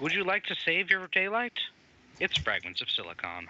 Would you like to save your daylight? It's Fragments of Silicon.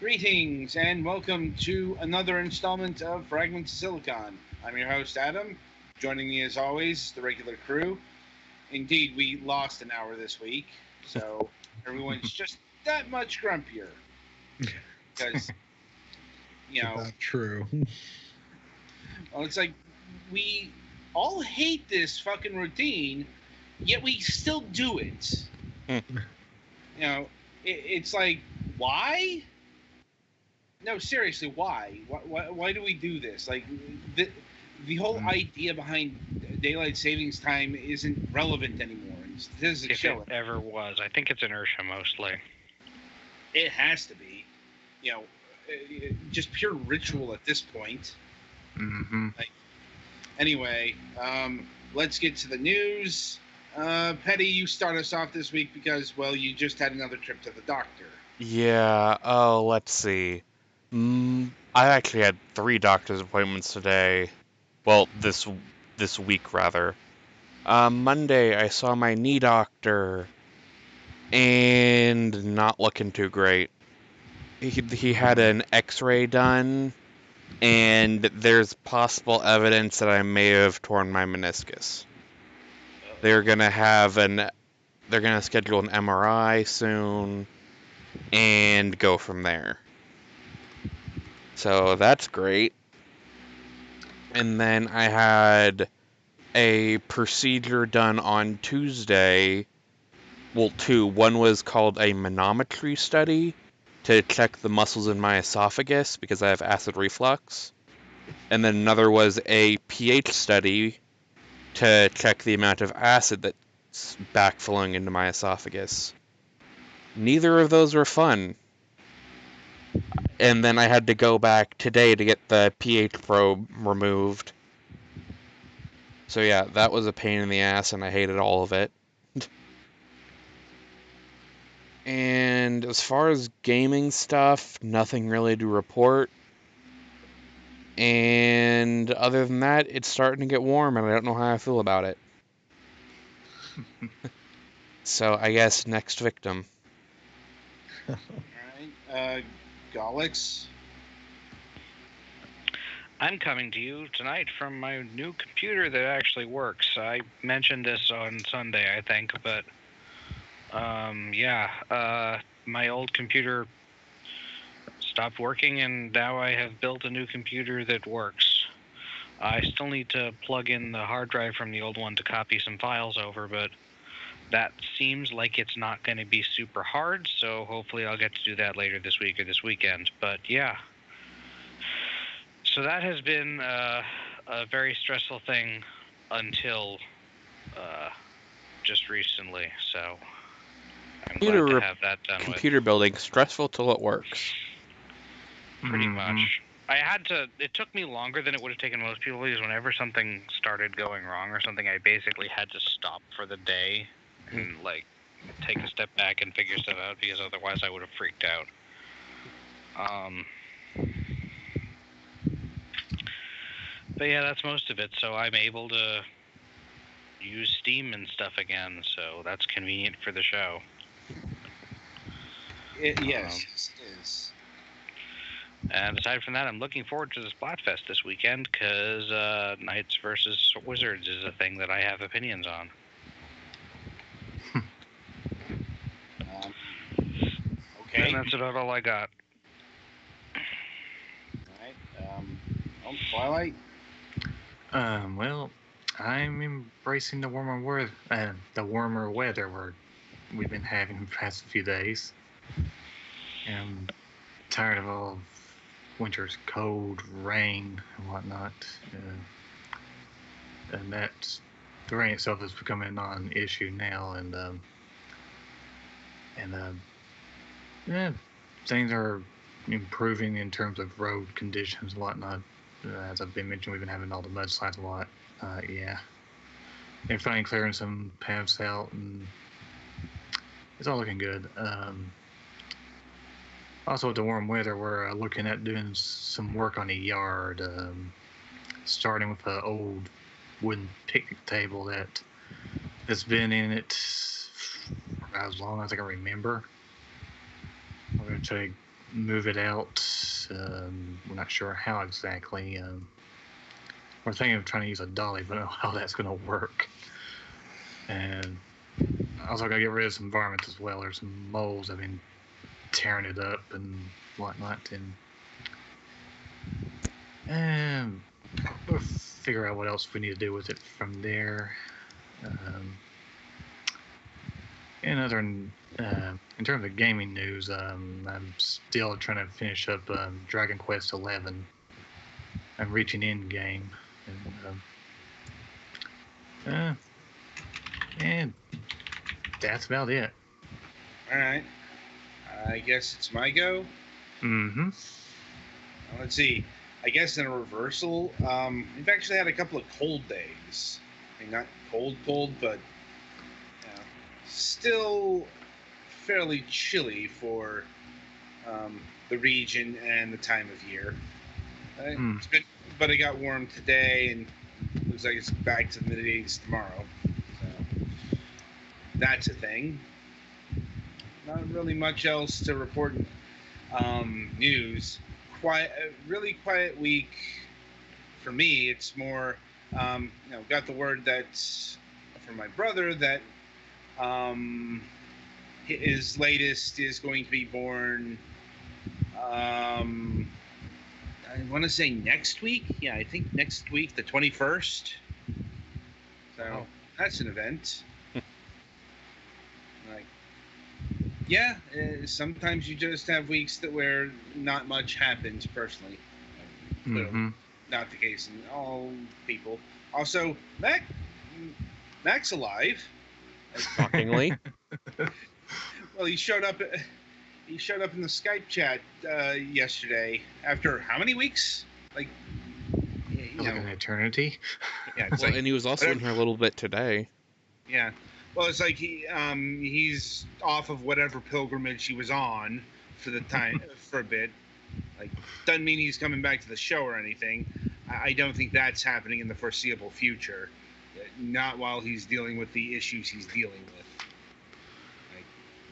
Greetings and welcome to another installment of Fragments of Silicon. I'm your host, Adam. Joining me as always, the regular crew. Indeed, we lost an hour this week, so everyone's just that much grumpier. Because, About true. Well, it's like we all hate this fucking routine, yet we still do it. It's like, why? No, seriously, why? Why do we do this? Like, the whole idea behind daylight savings time isn't relevant anymore. This is If it ever was, I think it's inertia mostly. It has to be, just pure ritual at this point. Mm-hmm. Anyway, let's get to the news. Petty, you start us off this week because, well, you just had another trip to the doctor. Yeah, let's see. I actually had 3 doctor's appointments today. Well, this week, rather. Monday, I saw my knee doctor, and not looking too great. He had an x-ray done, and there's possible evidence that I may have torn my meniscus. They're gonna schedule an MRI soon, and go from there. So that's great. And then I had a procedure done on Tuesday. Well, 2. One was called a manometry study to check the muscles in my esophagus because I have acid reflux. And then another was a pH study to check the amount of acid that's backflowing into my esophagus. Neither of those were fun. And then I had to go back today to get the pH probe removed. So yeah, that was a pain in the ass, and I hated all of it. And as far as gaming stuff, nothing really to report. And other than that, it's starting to get warm, and I don't know how I feel about it. So I guess next victim. All right, Golix. I'm coming to you tonight from my new computer that actually works. I mentioned this on Sunday, I think, but my old computer stopped working, and now I have built a new computer that works. I still need to plug in the hard drive from the old one to copy some files over, but that seems like it's not going to be super hard, so hopefully I'll get to do that later this week or this weekend. But yeah. So that has been a very stressful thing until just recently, so I'm glad to have that done with. Computer building, stressful till it works. Pretty much. It took me longer than it would have taken most people, because whenever something started going wrong or something, I basically had to stop for the day and, take a step back and figure stuff out, because otherwise I would have freaked out. But yeah, that's most of it. So I'm able to use Steam and stuff again, so that's convenient for the show. Yes, it is. And aside from that, I'm looking forward to the Splatfest this weekend, because Knights versus Wizards is a thing that I have opinions on. Okay. And that's about all I got. All right. Twilight? Well, I'm embracing the warmer weather we've been having the past few days. I'm tired of all winter's cold, rain, and whatnot. and that terrain itself is becoming a non-issue now, and yeah, things are improving in terms of road conditions and whatnot. As I've been mentioning, we've been having all the mudslides a lot. Yeah, they're finally clearing some paths out, and it's all looking good. Also, with the warm weather, we're looking at doing some work on the yard, starting with an old wooden picnic table that has been in it for as long as I can remember. We're going to try to move it out. We're not sure how exactly. We're thinking of trying to use a dolly, but I don't know how that's going to work. And also got to get rid of some varmints as well. There's some moles that have been tearing it up and whatnot. And we'll figure out what else we need to do with it from there. In terms of gaming news, I'm still trying to finish up Dragon Quest XI. I'm reaching end game, and that's about it. All right. I guess it's my go. Mm-hmm. Let's see. I guess in a reversal, we've actually had a couple of cold days. I mean, not cold, but still fairly chilly for the region and the time of year. But it got warm today, and it looks like it's back to the mid-80s tomorrow. So that's a thing. Not really much else to report. News. Really quiet week for me. It's more, got the word that from my brother that his latest is going to be born. I want to say next week. Yeah, I think next week, the 21st. So that's an event. Yeah, sometimes you just have weeks where not much happens personally. Mm-hmm. Not the case in all people. Also, Mac's alive. Shockingly. Well, he showed up in the Skype chat yesterday after how many weeks? Like an eternity. Yeah, well, and he was also in here a little bit today. Yeah. Well, it's like he's off of whatever pilgrimage he was on for the time for a bit. Like, doesn't mean he's coming back to the show or anything. I don't think that's happening in the foreseeable future. Not while he's dealing with the issues he's dealing with.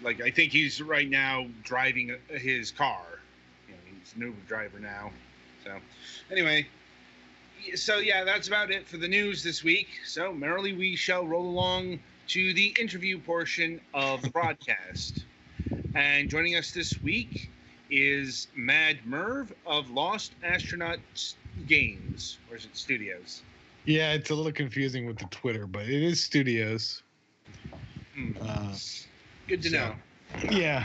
Like I think he's right now driving his car. He's an Uber driver now. So, anyway. So, yeah, that's about it for the news this week. So, merrily we shall roll along to the interview portion of the broadcast. And joining us this week is Mad Merv of Lost Astronaut Games. Or is it Studios? Yeah, it's a little confusing with the Twitter, but it is Studios. Good to know. Yeah,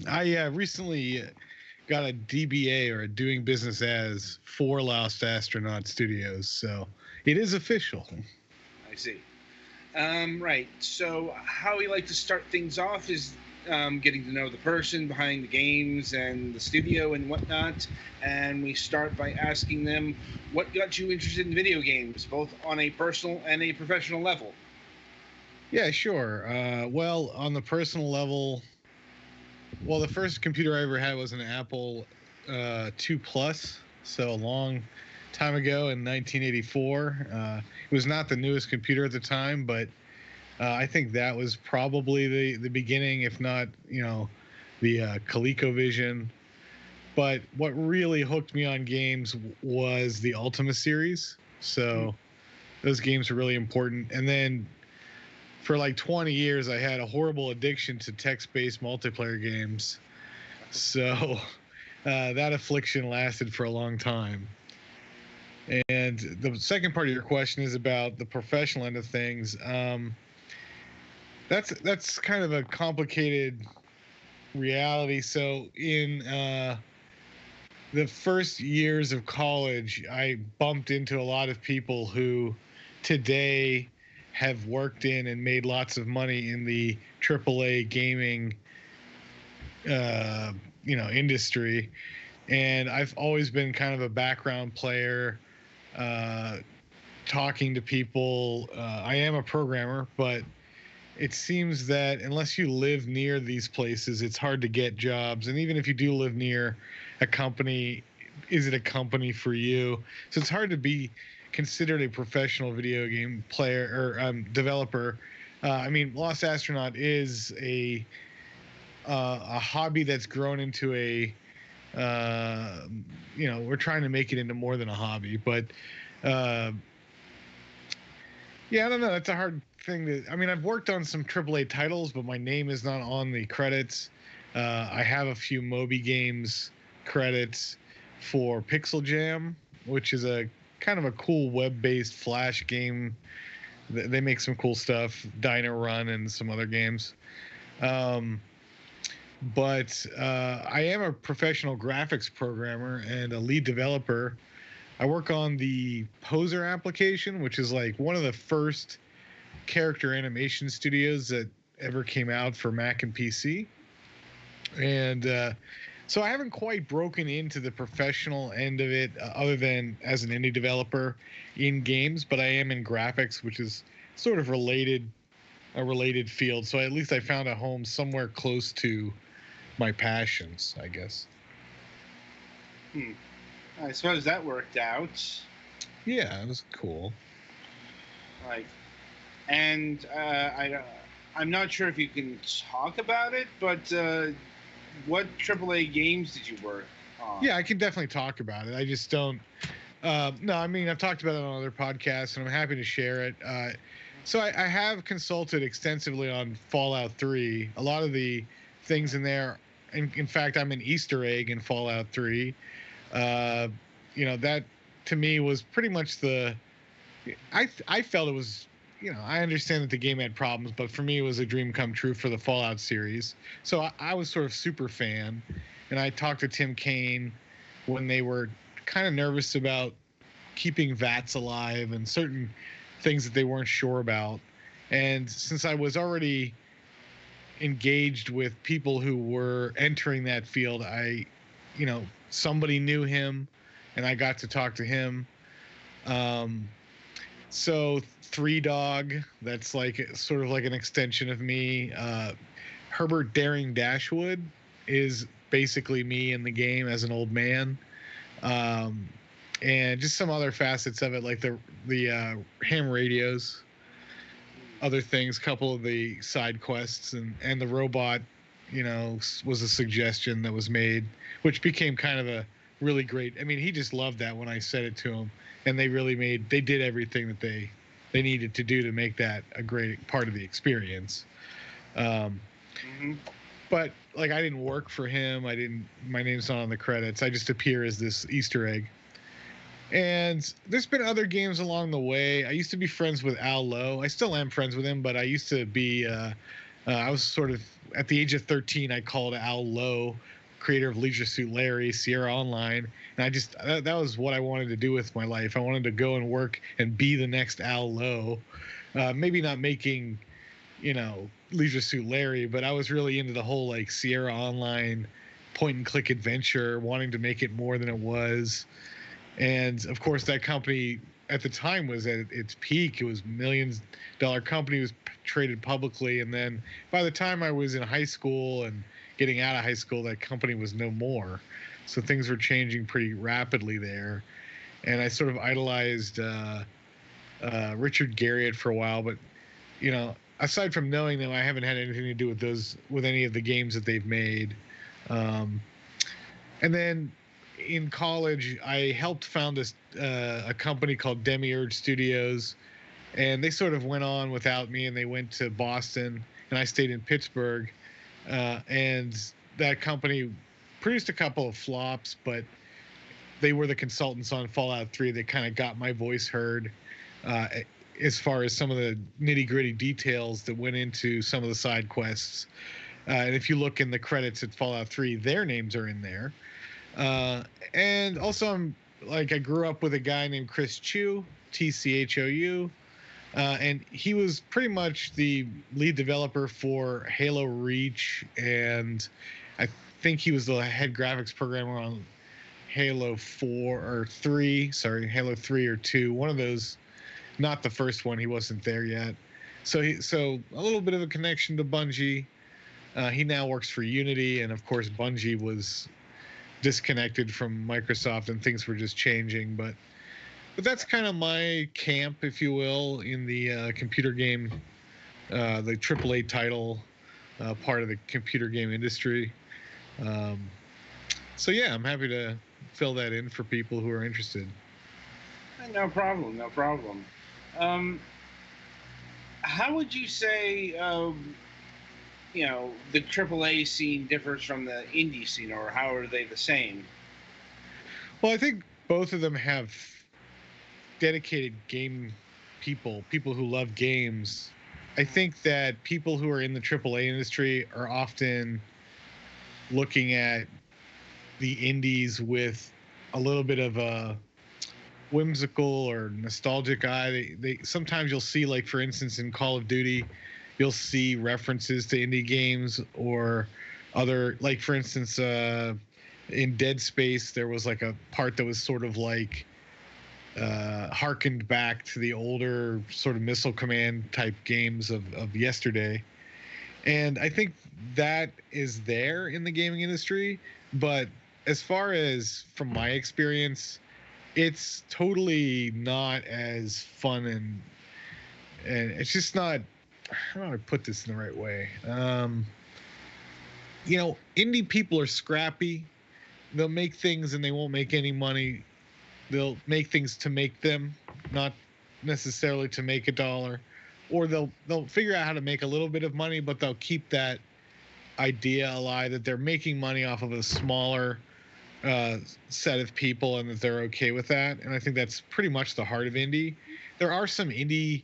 I recently got a DBA, or a doing business as, for Lost Astronaut Studios, so it is official. I see. Right. So how we like to start things off is getting to know the person behind the games and the studio and whatnot. And we start by asking them what got you interested in video games, both on a personal and a professional level. Yeah, sure. Well, on the personal level, the first computer I ever had was an Apple II Plus, so a long time ago in 1984. It was not the newest computer at the time, but I think that was probably the beginning, if not, the ColecoVision. But what really hooked me on games was the Ultima series. So those games were really important. And then for like 20 years, I had a horrible addiction to text-based multiplayer games. So that affliction lasted for a long time. And the second part of your question is about the professional end of things. That's kind of a complicated reality. So in the first years of college, I bumped into a lot of people who today have worked in and made lots of money in the AAA gaming industry. And I've always been kind of a background player, talking to people. I am a programmer, but it seems that unless you live near these places, it's hard to get jobs. And even if you do live near a company, is it a company for you? So it's hard to be considered a professional video game player or developer. Lost Astronaut is a hobby that's grown into a we're trying to make it into more than a hobby, but yeah, I don't know. That's a hard thing to. I've worked on some AAA titles, but my name is not on the credits. I have a few Moby Games credits for Pixel Jam, which is a kind of a cool web-based Flash game. They make some cool stuff, Dino Run and some other games. But I am a professional graphics programmer and a lead developer. I work on the Poser application, which is like one of the first character animation studios that ever came out for Mac and PC. And so I haven't quite broken into the professional end of it, other than as an indie developer in games, but I am in graphics, which is sort of a related field. So at least I found a home somewhere close to my passions, I guess. I suppose that worked out. Yeah, it was cool. And I'm not sure if you can talk about it, but what AAA games did you work on? Yeah, I can definitely talk about it. I just don't. No, I've talked about it on other podcasts, and I'm happy to share it. So I have consulted extensively on Fallout 3. A lot of the things in there, in fact, I'm an Easter egg in Fallout 3. That to me was pretty much I felt it was, I understand that the game had problems, but for me it was a dream come true for the Fallout series. So I was sort of super fan, and I talked to Tim Kaine when they were kind of nervous about keeping VATS alive and certain things that they weren't sure about. And since I was already engaged with people who were entering that field, somebody knew him and I got to talk to him. So Three Dog, that's like sort of like an extension of me. Herbert Daring Dashwood is basically me in the game as an old man. And just some other facets of it, like the ham radios, other things, couple of the side quests, and the robot, was a suggestion that was made, which became kind of a really great. He just loved that when I said it to him, and they did everything that they needed to do to make that a great part of the experience. But like, I didn't work for him. My name's not on the credits. I just appear as this Easter egg. And there's been other games along the way. I used to be friends with Al Lowe. I still am friends with him, but I used to be, I was sort of, at the age of 13, I called Al Lowe, creator of Leisure Suit Larry, Sierra Online. And that was what I wanted to do with my life. I wanted to go and work and be the next Al Lowe. Maybe not making, Leisure Suit Larry, but I was really into the whole like Sierra Online point and click adventure, wanting to make it more than it was. And of course, that company at the time was at its peak. It was $1 million company. It was traded publicly. And then by the time I was in high school and getting out of high school, that company was no more. So things were changing pretty rapidly there. And I sort of idolized Richard Garriott for a while. But, aside from knowing them, I haven't had anything to do with any of the games that they've made. And then in college, I helped found a company called Demiurge Studios, and they sort of went on without me, and they went to Boston, and I stayed in Pittsburgh. And that company produced a couple of flops, but they were the consultants on Fallout 3 that kind of got my voice heard, as far as some of the nitty-gritty details that went into some of the side quests. And if you look in the credits at Fallout 3, their names are in there. And also, I grew up with a guy named Chris Chu, TCHOU, And he was pretty much the lead developer for Halo Reach, and I think he was the head graphics programmer on Halo 4 or 3. Sorry, Halo 3 or 2. One of those. Not the first one. He wasn't there yet. So a little bit of a connection to Bungie. He now works for Unity, and of course Bungie was disconnected from Microsoft, and things were just changing. But that's kind of my camp, if you will, in the computer game, the AAA title part of the computer game industry. So yeah, I'm happy to fill that in for people who are interested. No problem. No problem. How would you say, the AAA scene differs from the indie scene, or how are they the same? Well, I think both of them have dedicated game people who love games. I think that people who are in the AAA industry are often looking at the indies with a little bit of a whimsical or nostalgic eye. They sometimes you'll see, like, for instance, in Call of Duty, you'll see references to indie games or other, like, for instance, in Dead Space, there was like a part that was sort of like harkened back to the older sort of Missile Command type games of yesterday. And I think that is there in the gaming industry. But as far as from my experience, it's totally not as fun, and it's just not. How do I put this in the right way? Indie people are scrappy. They'll make things and they won't make any money. They'll make things to make them, not necessarily to make a dollar. Or they'll figure out how to make a little bit of money, but they'll keep that idea alive that they're making money off of a smaller set of people, and that they're okay with that. And I think that's pretty much the heart of indie. There are some indie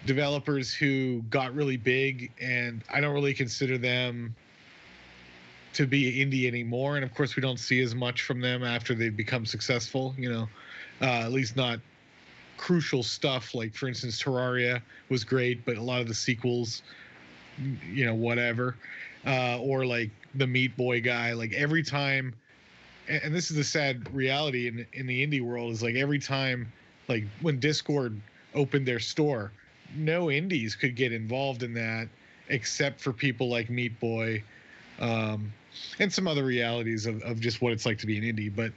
developers who got really big, and I don't really consider them to be indie anymore. And of course, we don't see as much from them after they've become successful. At least not crucial stuff. Like, for instance, Terraria was great, but a lot of the sequels, whatever. Or like the Meat Boy guy. Like, every time, and this is the sad reality in the indie world, is like every time, like when Discord opened their store, no indies could get involved in that except for people like Meat Boy, and some other realities of just what it's like to be an indie. But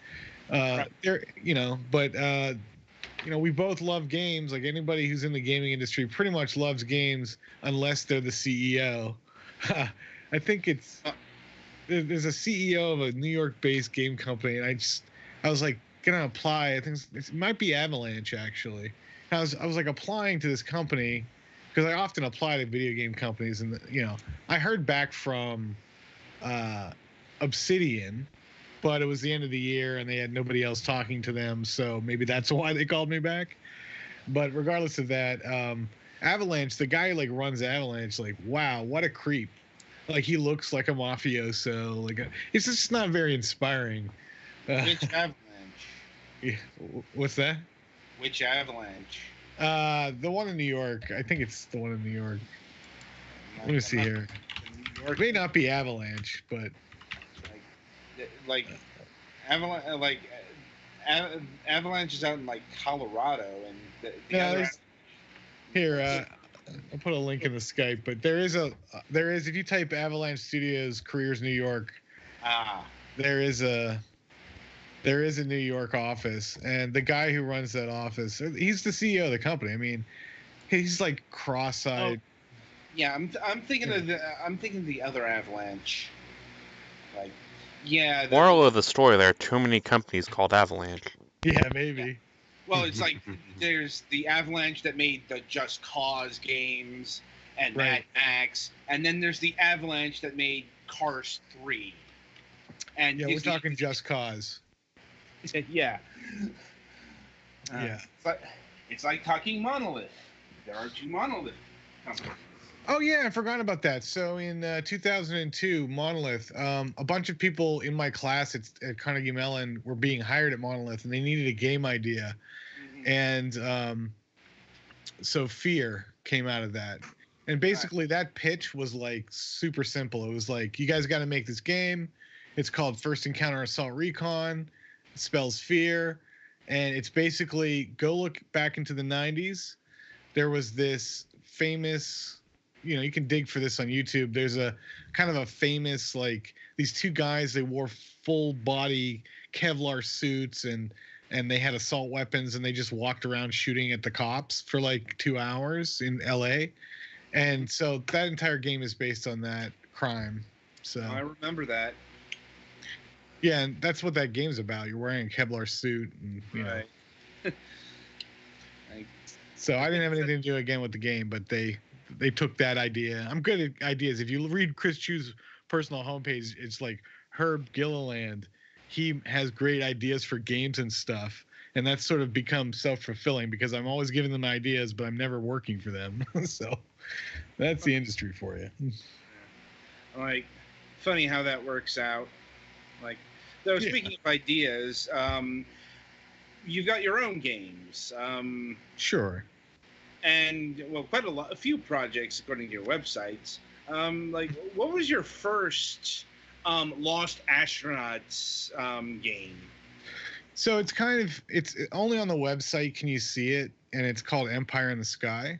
we both love games. Like, anybody who's in the gaming industry pretty much loves games unless they're the CEO. I think there's a CEO of a New York-based game company, and I was like gonna apply. I think it might be Avalanche, actually. I was like applying to this company because I often apply to video game companies, and I heard back from Obsidian, but it was the end of the year and they had nobody else talking to them, so maybe that's why they called me back. But regardless of that, Avalanche, the guy who like runs Avalanche, like, wow, what a creep. Like, he looks like a mafioso. Like, it's just not very inspiring. Which Avalanche? Yeah, what's that? Which Avalanche? The one in New York. I think it's the one in New York. Let me see here. It may not be Avalanche, but Avalanche is out in like Colorado, and here. I'll put a link in the Skype, but there is if you type Avalanche Studios Careers New York, there is a New York office, and the guy who runs that office, he's the CEO of the company. I mean, he's like cross-eyed. Oh, yeah, I'm thinking of the other Avalanche. Like, yeah. Moral of the story: there are too many companies called Avalanche. Yeah, maybe. Yeah. Well, it's like there's the Avalanche that made the Just Cause games and Mad Max, and then there's the Avalanche that made Cars 3. And yeah, we're talking Just Cause. Yeah. Yeah. It's like talking Monolith. There are two Monolith companies. Oh yeah, I forgot about that. So in 2002, Monolith, a bunch of people in my class at Carnegie Mellon were being hired at Monolith, and they needed a game idea. Mm-hmm. And So Fear came out of that. And basically that pitch was like super simple. It was like, you guys got to make this game. It's called First Encounter Assault Recon. It spells fear. And it's basically, go look back into the 90s. There was this famous, you can dig for this on YouTube. There's a kind of a famous, like, these two guys, they wore full body Kevlar suits and they had assault weapons, and they just walked around shooting at the cops for like 2 hours in LA. And so that entire game is based on that crime. So I remember that. Yeah, and that's what that game's about. You're wearing a Kevlar suit, and Right. So I didn't have anything to do again with the game, but they took that idea. I'm good at ideas. If you read Chris Chu's personal homepage, it's like Herb Gilliland. He has great ideas for games and stuff, and that's sort of become self-fulfilling because I'm always giving them ideas, but I'm never working for them. So that's the industry for you. Like, funny how that works out. Like, though, speaking of ideas, you've got your own games. Sure. And, well, a few projects according to your websites. Like, what was your first Lost Astronauts game? So it's only on the website can you see it, and it's called Empire in the Sky.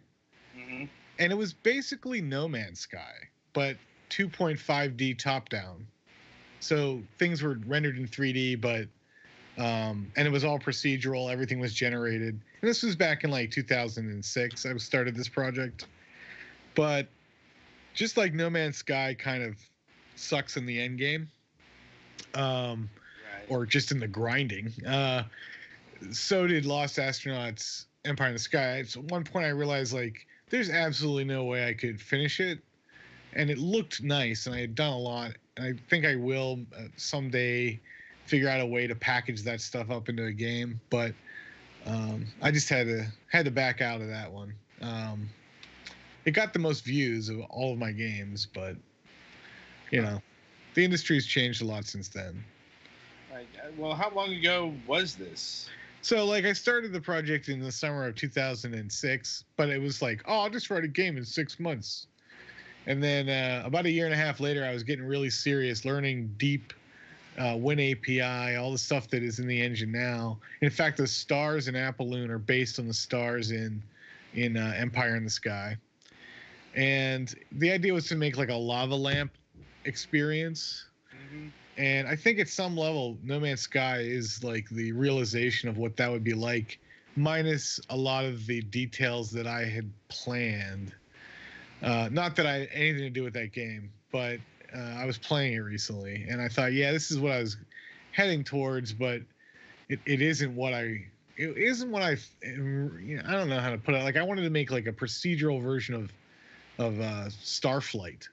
Mm-hmm. And it was basically No Man's Sky, but 2.5D top down. So things were rendered in 3D, but and it was all procedural. Everything was generated. And this was back in like 2006. I started this project, but just like No Man's Sky kind of sucks in the end game, or just in the grinding. So did Lost Astronauts Empire in the Sky. At one point I realized, like, there's absolutely no way I could finish it. And it looked nice, and I had done a lot. And I think I will someday figure out a way to package that stuff up into a game. But I just had to back out of that one. It got the most views of all of my games, but the industry's changed a lot since then. Right. Well, how long ago was this? So, like, I started the project in the summer of 2006, but it was like, I'll just write a game in 6 months. And then about a year and a half later, I was getting really serious, learning deep Win API, all the stuff that is in the engine now. In fact, the stars in Apolloon are based on the stars in Empire in the Sky. And the idea was to make like a lava lamp experience. Mm-hmm. And I think at some level, No Man's Sky is like the realization of what that would be like, minus a lot of the details that I had planned. Not that I had anything to do with that game, but I was playing it recently, and I thought, yeah, this is what I was heading towards, but it isn't what I I don't know how to put it. Like, I wanted to make like a procedural version of Starflight,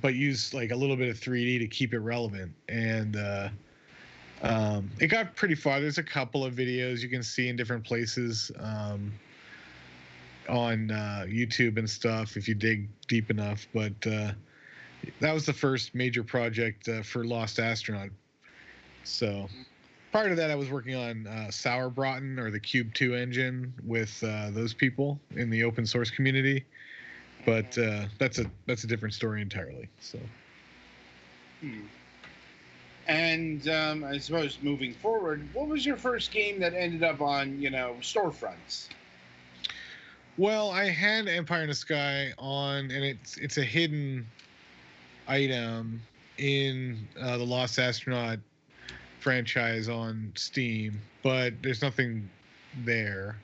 but use like a little bit of 3D to keep it relevant. And it got pretty far. There's a couple of videos you can see in different places on YouTube and stuff if you dig deep enough. But that was the first major project for Lost Astronaut. So prior to that, I was working on Sauerbraten, or the Cube 2 engine, with those people in the open source community. But that's a different story entirely. So. And I suppose moving forward, what was your first game that ended up on storefronts? Well, I had Empire in the Sky on, and it's a hidden item in the Lost Astronaut franchise on Steam, but there's nothing there,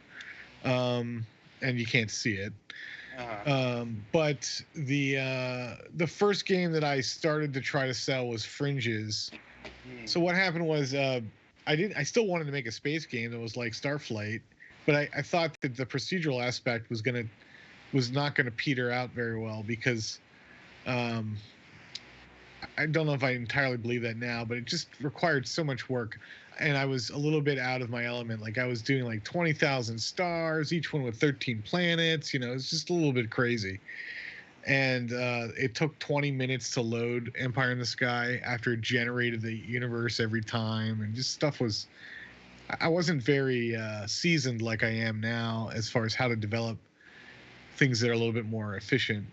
and you can't see it. But the first game that I started to try to sell was Fringes. So what happened was I still wanted to make a space game that was like Starflight, but I thought that the procedural aspect was not gonna peter out very well, because I don't know if I entirely believe that now, but it just required so much work, and I was a little bit out of my element. Like, I was doing like 20,000 stars, each one with 13 planets. It's just a little bit crazy. And it took 20 minutes to load Empire in the Sky after it generated the universe every time, and just stuff was I wasn't very seasoned like I am now as far as how to develop things that are a little bit more efficient.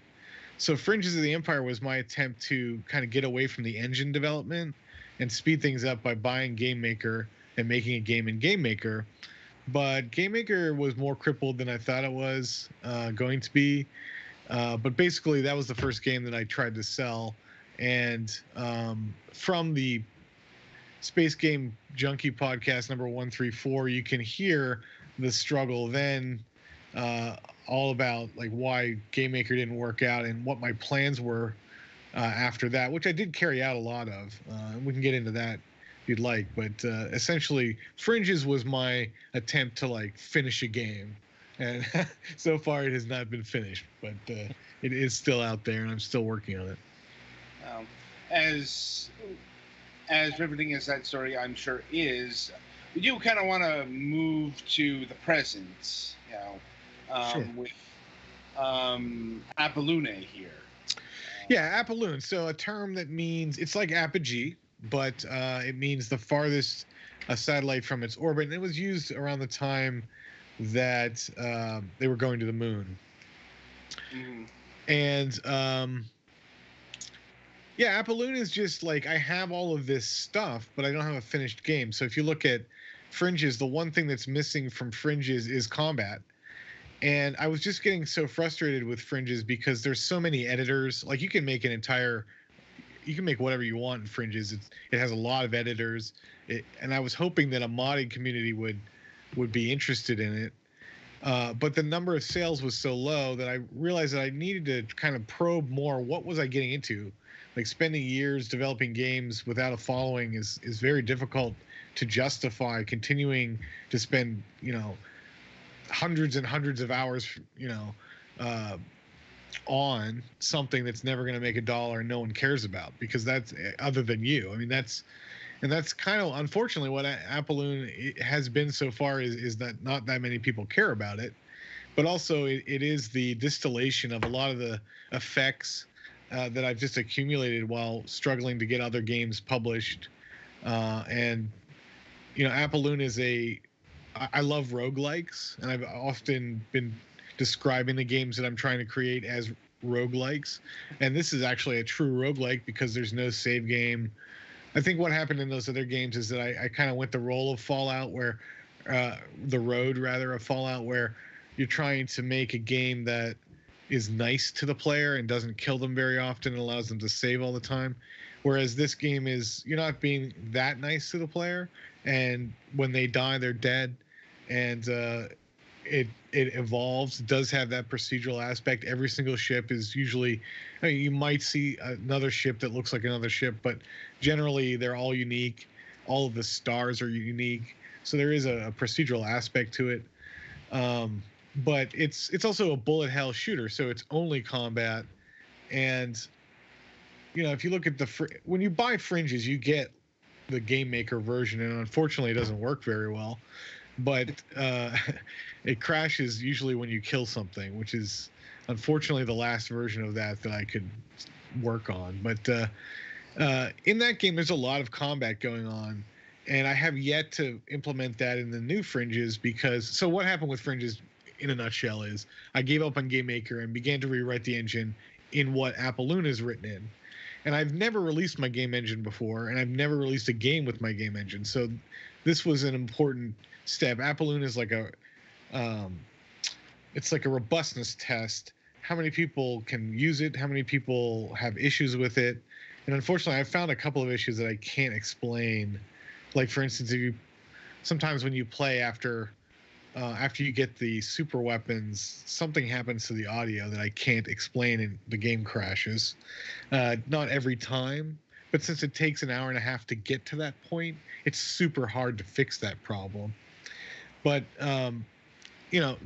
So Fringes of the Empire was my attempt to kind of get away from the engine development and speed things up by buying Game Maker and making a game in Game Maker. But Game Maker was more crippled than I thought it was going to be. But basically, that was the first game that I tried to sell. And from the Space Game Junkie podcast number 134, you can hear the struggle then, all about like why Game Maker didn't work out and what my plans were after that, which I did carry out a lot of. We can get into that if you'd like, but essentially, Fringes was my attempt to like finish a game, and so far it has not been finished, but it is still out there, and I'm still working on it. As riveting as that story, I'm sure, is, we do kind of want to move to the present, you know, Sure. with Apolune here. Yeah, Apolune. So a term that means, it's like apogee, but it means the farthest satellite from its orbit. And it was used around the time that they were going to the moon. Mm-hmm. And yeah, Apolune is just like, I have all of this stuff, but I don't have a finished game. So if you look at Fringes, the one thing that's missing from Fringes is combat. And I was just getting so frustrated with Fringes because there's so many editors. Like, you can make whatever you want in Fringes. It has a lot of editors, and I was hoping that a modding community would be interested in it. But the number of sales was so low that I realized that I needed to kind of probe more. What was I getting into? Like, spending years developing games without a following is very difficult to justify continuing to spend, hundreds and hundreds of hours, on something that's never going to make $1 and no one cares about, because that's, other than you. I mean, that's kind of unfortunately what Apolune has been so far, is that not that many people care about it, but also it is the distillation of a lot of the effects that I've just accumulated while struggling to get other games published. And Apolune is I love roguelikes, and I've often been describing the games that I'm trying to create as roguelikes. And this is actually a true roguelike because there's no save game. I think what happened in those other games is that I kind of went the role of Fallout, where the road rather of Fallout, where you're trying to make a game that is nice to the player and doesn't kill them very often and allows them to save all the time. Whereas this game is, you're not being that nice to the player, and when they die, they're dead. And it evolves. It does have that procedural aspect. Every single ship is usually, you might see another ship that looks like another ship, but generally they're all unique. All of the stars are unique. So there is a procedural aspect to it. But it's also a bullet hell shooter, so it's only combat. And if you look at when you buy Fringes, you get the Game Maker version, and unfortunately it doesn't work very well. But it crashes usually when you kill something, which is unfortunately the last version of that I could work on. But in that game, there's a lot of combat going on, and I have yet to implement that in the new Fringes, so what happened with Fringes in a nutshell is I gave up on Game Maker and began to rewrite the engine in what Apolune is written in. And I've never released my game engine before, and I've never released a game with my game engine. So this was an important step. Apolune is like it's like a robustness test. How many people can use it? How many people have issues with it? And unfortunately, I found a couple of issues that I can't explain. Like, for instance, sometimes when you play after you get the super weapons, something happens to the audio that I can't explain, and the game crashes. Not every time, but since it takes an hour and a half to get to that point, it's super hard to fix that problem. But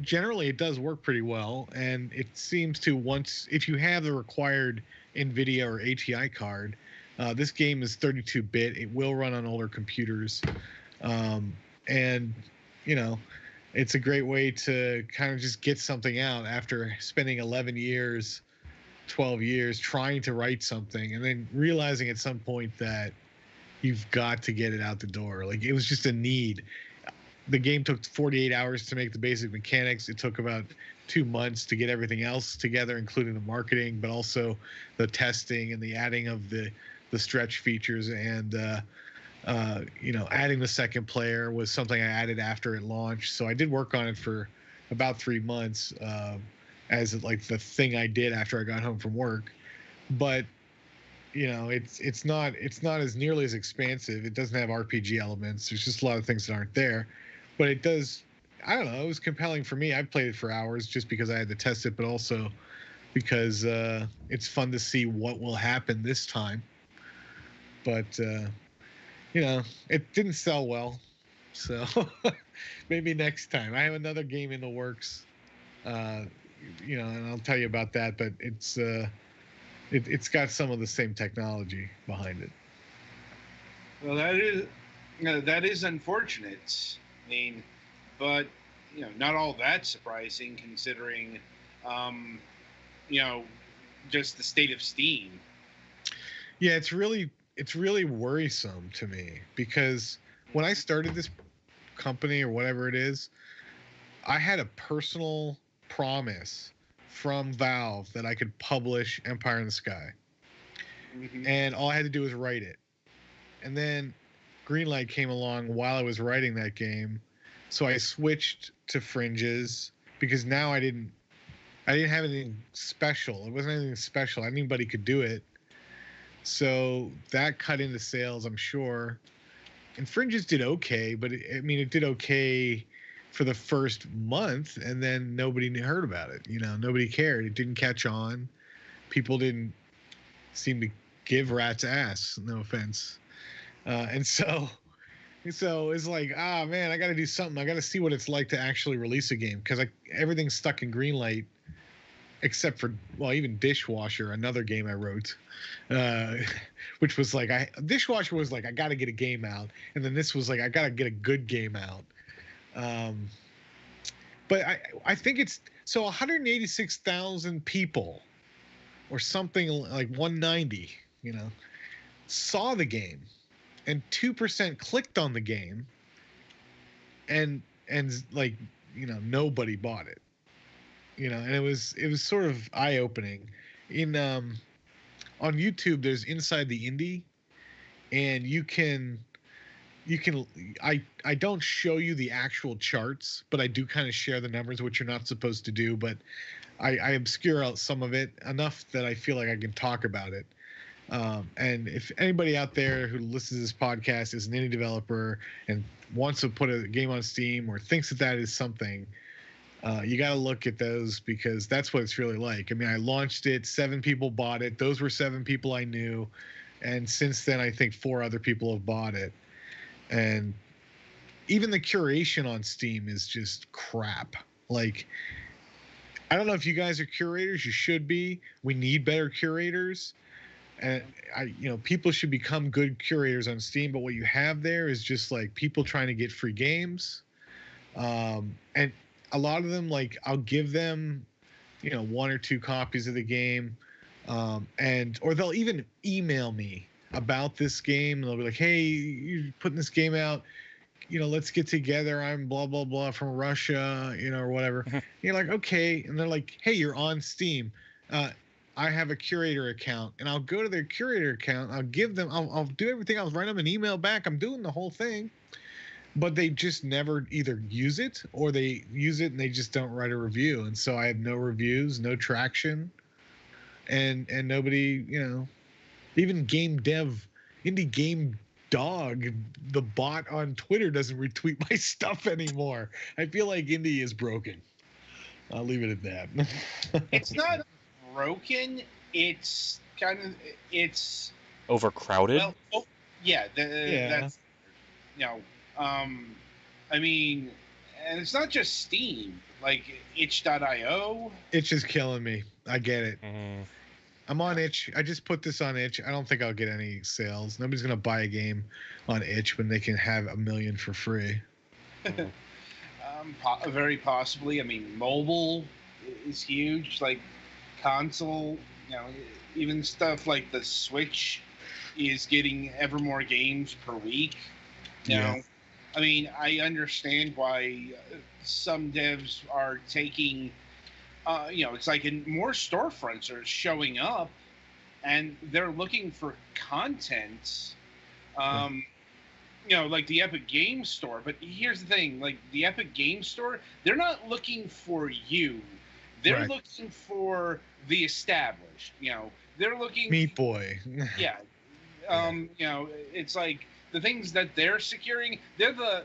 generally it does work pretty well, and it seems to, if you have the required NVIDIA or ATI card, this game is 32-bit. It will run on older computers, and it's a great way to kind of just get something out after spending 11 years, 12 years trying to write something, and then realizing at some point that you've got to get it out the door. Like, it was just a need. the game took 48 hours to make the basic mechanics. It took about 2 months to get everything else together, including the marketing, but also the testing and the adding of the stretch features. And adding the second player was something I added after it launched. So I did work on it for about 3 months as like the thing I did after I got home from work. But it's not as nearly as expansive. It doesn't have RPG elements. There's just a lot of things that aren't there. But it does. I don't know. It was compelling for me. I've played it for hours just because I had to test it, but also because it's fun to see what will happen this time. But it didn't sell well, so maybe next time. I have another game in the works, and I'll tell you about that. But it's got some of the same technology behind it. Well, that is unfortunate. I mean, but not all that surprising considering, just the state of Steam. Yeah, it's really worrisome to me because when I started this company or whatever it is, I had a personal promise from Valve that I could publish Empire in the Sky. Mm-hmm. And all I had to do was write it. And then Greenlight came along while I was writing that game. So I switched to Fringes because now I didn't have anything special. It wasn't anything special. Anybody could do it. So that cut into sales, I'm sure. And Fringes did okay, but it did okay for the first month, and then nobody heard about it. Nobody cared. It didn't catch on. People didn't seem to give rat's ass. No offense. And so it's like, man, I got to do something. I got to see what it's like to actually release a game because everything's stuck in Greenlight, except for even Dishwasher, another game I wrote, which was like Dishwasher was like I got to get a game out, and then this was like I got to get a good game out. But I think it's so 186,000 people or something like 190, saw the game, and 2% clicked on the game, and nobody bought it. And it was sort of eye-opening. On YouTube, there's Inside the Indie, and you can I don't show you the actual charts, but I do kind of share the numbers, which you're not supposed to do, but I obscure out some of it enough that I feel like I can talk about it. And if anybody out there who listens to this podcast is an indie developer and wants to put a game on Steam or thinks that is something, you got to look at those because that's what it's really like. I mean, I launched it, 7 people bought it. Those were 7 people I knew. And since then, I think 4 other people have bought it. And even the curation on Steam is just crap. Like, I don't know if you guys are curators. You should be. We need better curators. And people should become good curators on Steam. But what you have there is just like people trying to get free games. And a lot of them, like, I'll give them, 1 or 2 copies of the game. Or they'll even email me about this game. And they'll be like, hey, you're putting this game out. Let's get together. I'm blah, blah, blah from Russia, or whatever. You're like, okay. And they're like, hey, you're on Steam. I have a curator account. And I'll go to their curator account. I'll give them, I'll do everything. I'll write them an email back. I'm doing the whole thing. But they just never either use it or they use it and they just don't write a review. And so I have no reviews, no traction. And nobody, even Indie Game Dog, the bot on Twitter, doesn't retweet my stuff anymore. I feel like indie is broken. I'll leave it at that. It's not broken. It's it's overcrowded. Well, that's I mean, and it's not just Steam. Like itch.io. Itch is killing me. I get it. Mm-hmm. I'm on Itch. I just put this on Itch. I don't think I'll get any sales. Nobody's gonna buy a game on Itch when they can have 1 million for free. Very possibly. I mean, mobile is huge. Like console, even stuff like the Switch is getting ever more games per week. I mean, I understand why some devs are taking, it's like more storefronts are showing up, and they're looking for content. Um, like the Epic Game Store. But here's the thing: like the Epic Game Store, they're not looking for you. They're Right. looking for the established. They're looking. Meat Boy. Yeah. It's like the things that they're securing. They're the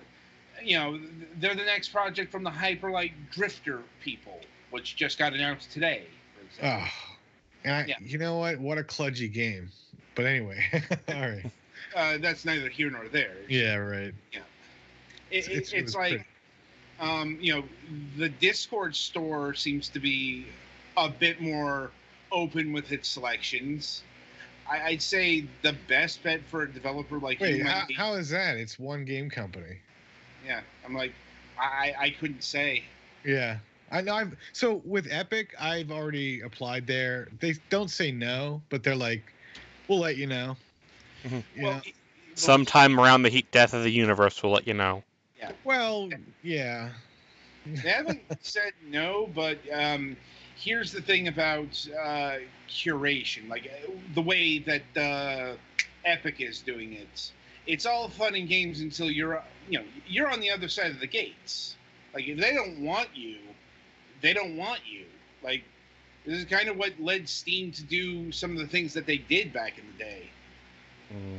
next project from the Hyperlight Drifter people, which just got announced today. For example. Oh, and you know what? What a kludgy game. But anyway, all right. That's neither here nor there. Yeah, right. Yeah. It's like, the Discord store seems to be a bit more open with its selections. I'd say the best bet for a developer like Wait, you. how is that? It's one game company. Yeah, I'm like, I couldn't say. Yeah, I know. So with Epic, I've already applied there. They don't say no, but they're like, we'll let you know. Well, Sometime around the death of the universe, we'll let you know. Yeah. Well, yeah. They haven't said no, but here's the thing about curation, like the way that Epic is doing it. It's all fun and games until you're on the other side of the gates. Like if they don't want you, they don't want you. Like this is kind of what led Steam to do some of the things that they did back in the day.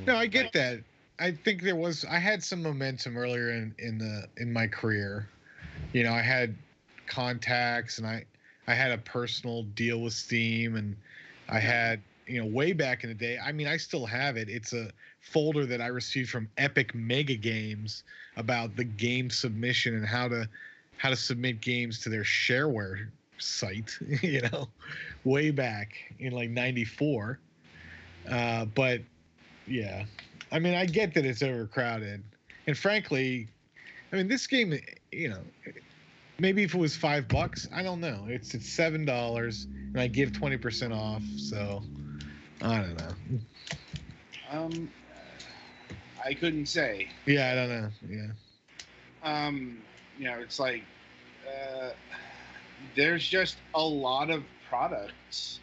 No, I get that. I think I had some momentum earlier in my career. I had contacts and I had a personal deal with Steam, and I had, way back in the day. I mean, I still have it. It's a folder that I received from Epic Mega Games about the game submission and how to submit games to their shareware site, way back in like 94. But yeah, I mean, I get that it's overcrowded, and frankly, I mean, this game, maybe if it was $5, I don't know. It's $7, and I give 20% off, so I don't know. I couldn't say. Yeah, I don't know. Yeah. It's like there's just a lot of products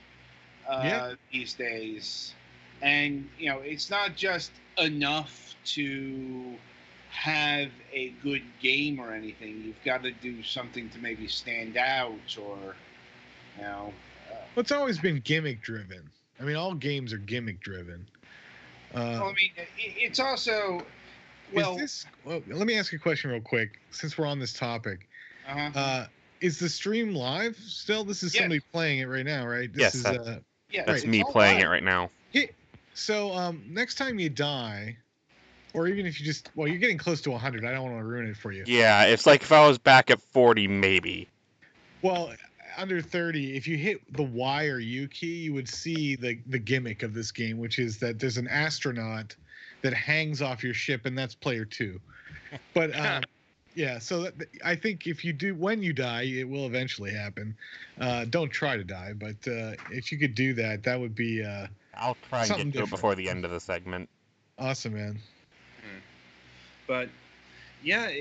these days. And, it's not just enough to have a good game or anything. You've got to do something to maybe stand out or, It's always been gimmick driven. I mean, all games are gimmick driven. Well, I mean, it's also... Well, let me ask you a question real quick, since we're on this topic. Uh-huh. Is the stream live still? This is somebody playing it right now, right? Yes, that's me playing it right now. Yeah. So next time you die, or even if you you're getting close to 100. I don't want to ruin it for you. Yeah, it's like if I was back at 40, maybe. Well, under 30, if you hit the Y or U key, you would see the gimmick of this game, which is that there's an astronaut that hangs off your ship, and that's player 2. But yeah, so I think when you die, it will eventually happen. Don't try to die, but if you could do that, that would be I'll try and get to it before the end of the segment. Awesome, man. But yeah,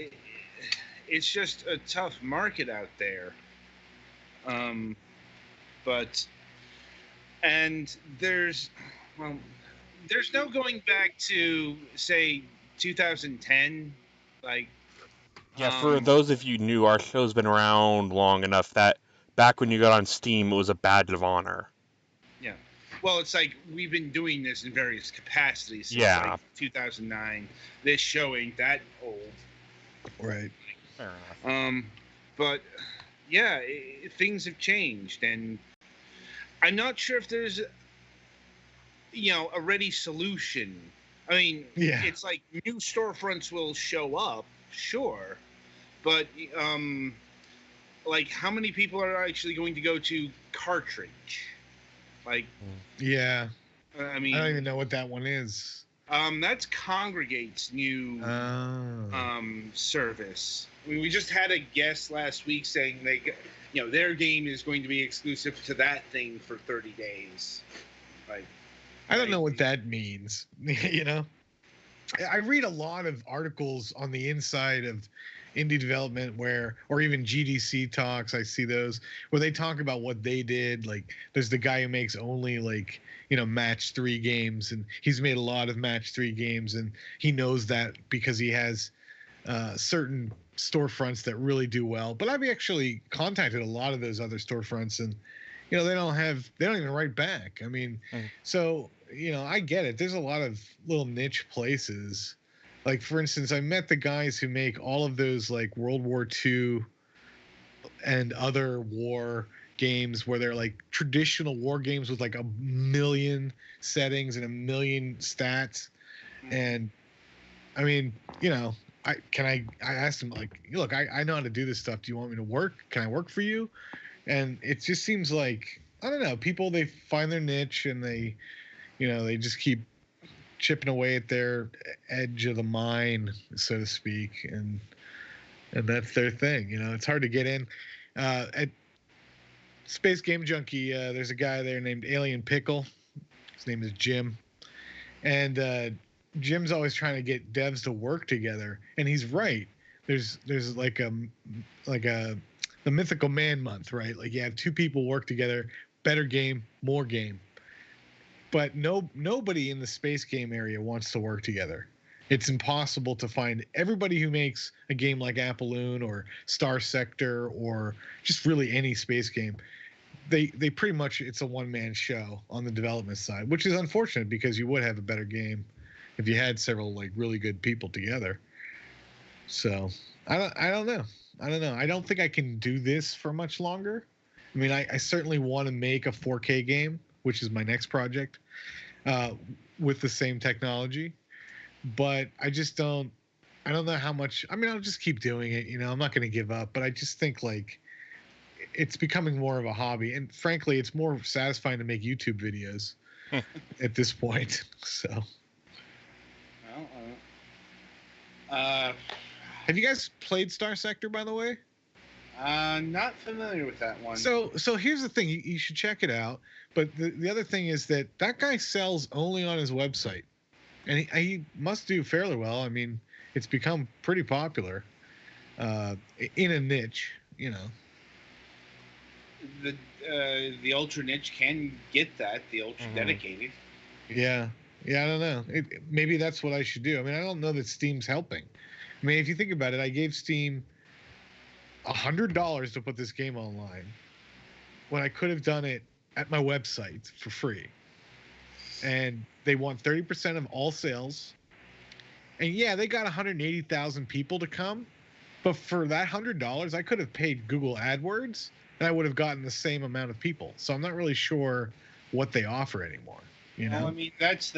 it's just a tough market out there. And there's no going back to, say, 2010. Like, yeah, for those of you new, our show's been around long enough that back when you got on Steam, it was a badge of honor. Yeah. Well, it's like we've been doing this in various capacities since like 2009. This show ain't that old. Right. Fair enough. But yeah, things have changed, and I'm not sure if there's a ready solution. I mean, it's like new storefronts will show up, sure, but like how many people are actually going to go to cartridge? Like, yeah, I mean, I don't even know what that one is. That's Congregate's new service. I mean, we just had a guest last week saying their game is going to be exclusive to that thing for 30 days. Like, I don't know what that means. I read a lot of articles on the inside of indie development or even GDC talks. I see those where they talk about what they did. Like there's the guy who makes only match 3 games, and he's made a lot of match 3 games, and he knows that because he has certain storefronts that really do well. But I've actually contacted a lot of those other storefronts, and they don't even write back. I mean, so I get it. There's a lot of little niche places. Like, for instance, I met the guys who make all of those like World War II and other war games where they're like traditional war games with like 1 million settings and 1 million stats. And I mean, I asked him like, look, I know how to do this stuff. Do you want me to work? Can I work for you? And it just seems like, I don't know, people, they find their niche and they just keep chipping away at their edge of the mine, so to speak, and that's their thing. It's hard to get in. At Space Game Junkie, there's a guy there named Alien Pickle. His name is Jim, and Jim's always trying to get devs to work together, and he's right. There's like the Mythical Man month, right? Like you have 2 people work together, better game, more game. But nobody in the space game area wants to work together. It's impossible to find everybody who makes a game like Appaloon or Star Sector or just really any space game. They pretty much, it's a one-man show on the development side, which is unfortunate because you would have a better game if you had several like really good people together. So I don't know. I don't think I can do this for much longer. I mean, I certainly want to make a 4K game, which is my next project, with the same technology. But I don't know how much. I mean, I'll just keep doing it. I'm not going to give up. But I just think like it's becoming more of a hobby. And frankly, it's more satisfying to make YouTube videos at this point. So. Have you guys played Star Sector, by the way? Not familiar with that one. So here's the thing. You should check it out. But the other thing is that guy sells only on his website. And he must do fairly well. I mean, it's become pretty popular in a niche, The ultra niche can get that, the ultra dedicated. Yeah, I don't know. Maybe that's what I should do. I mean, I don't know that Steam's helping. I mean, if you think about it, I gave Steam $100 to put this game online when I could have done it at my website for free. And they want 30% of all sales. And yeah, they got 180,000 people to come. But for that $100, I could have paid Google AdWords and I would have gotten the same amount of people. So I'm not really sure what they offer anymore. Well, I mean, that's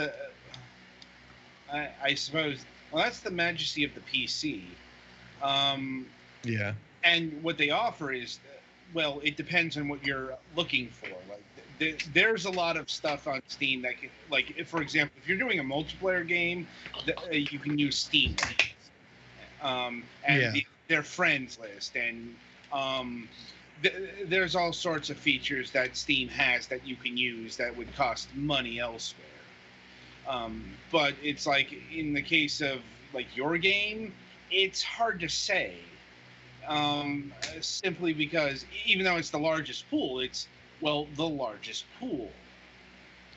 I suppose, that's the majesty of the PC. Yeah. And what they offer is, well, it depends on what you're looking for. Like, there's a lot of stuff on Steam that can, like, for example, if you're doing a multiplayer game, you can use Steam. Their friends list, and there's all sorts of features that Steam has that you can use that would cost money elsewhere. But it's like in the case of like your game, it's hard to say. Simply because even though it's the largest pool, it's the largest pool.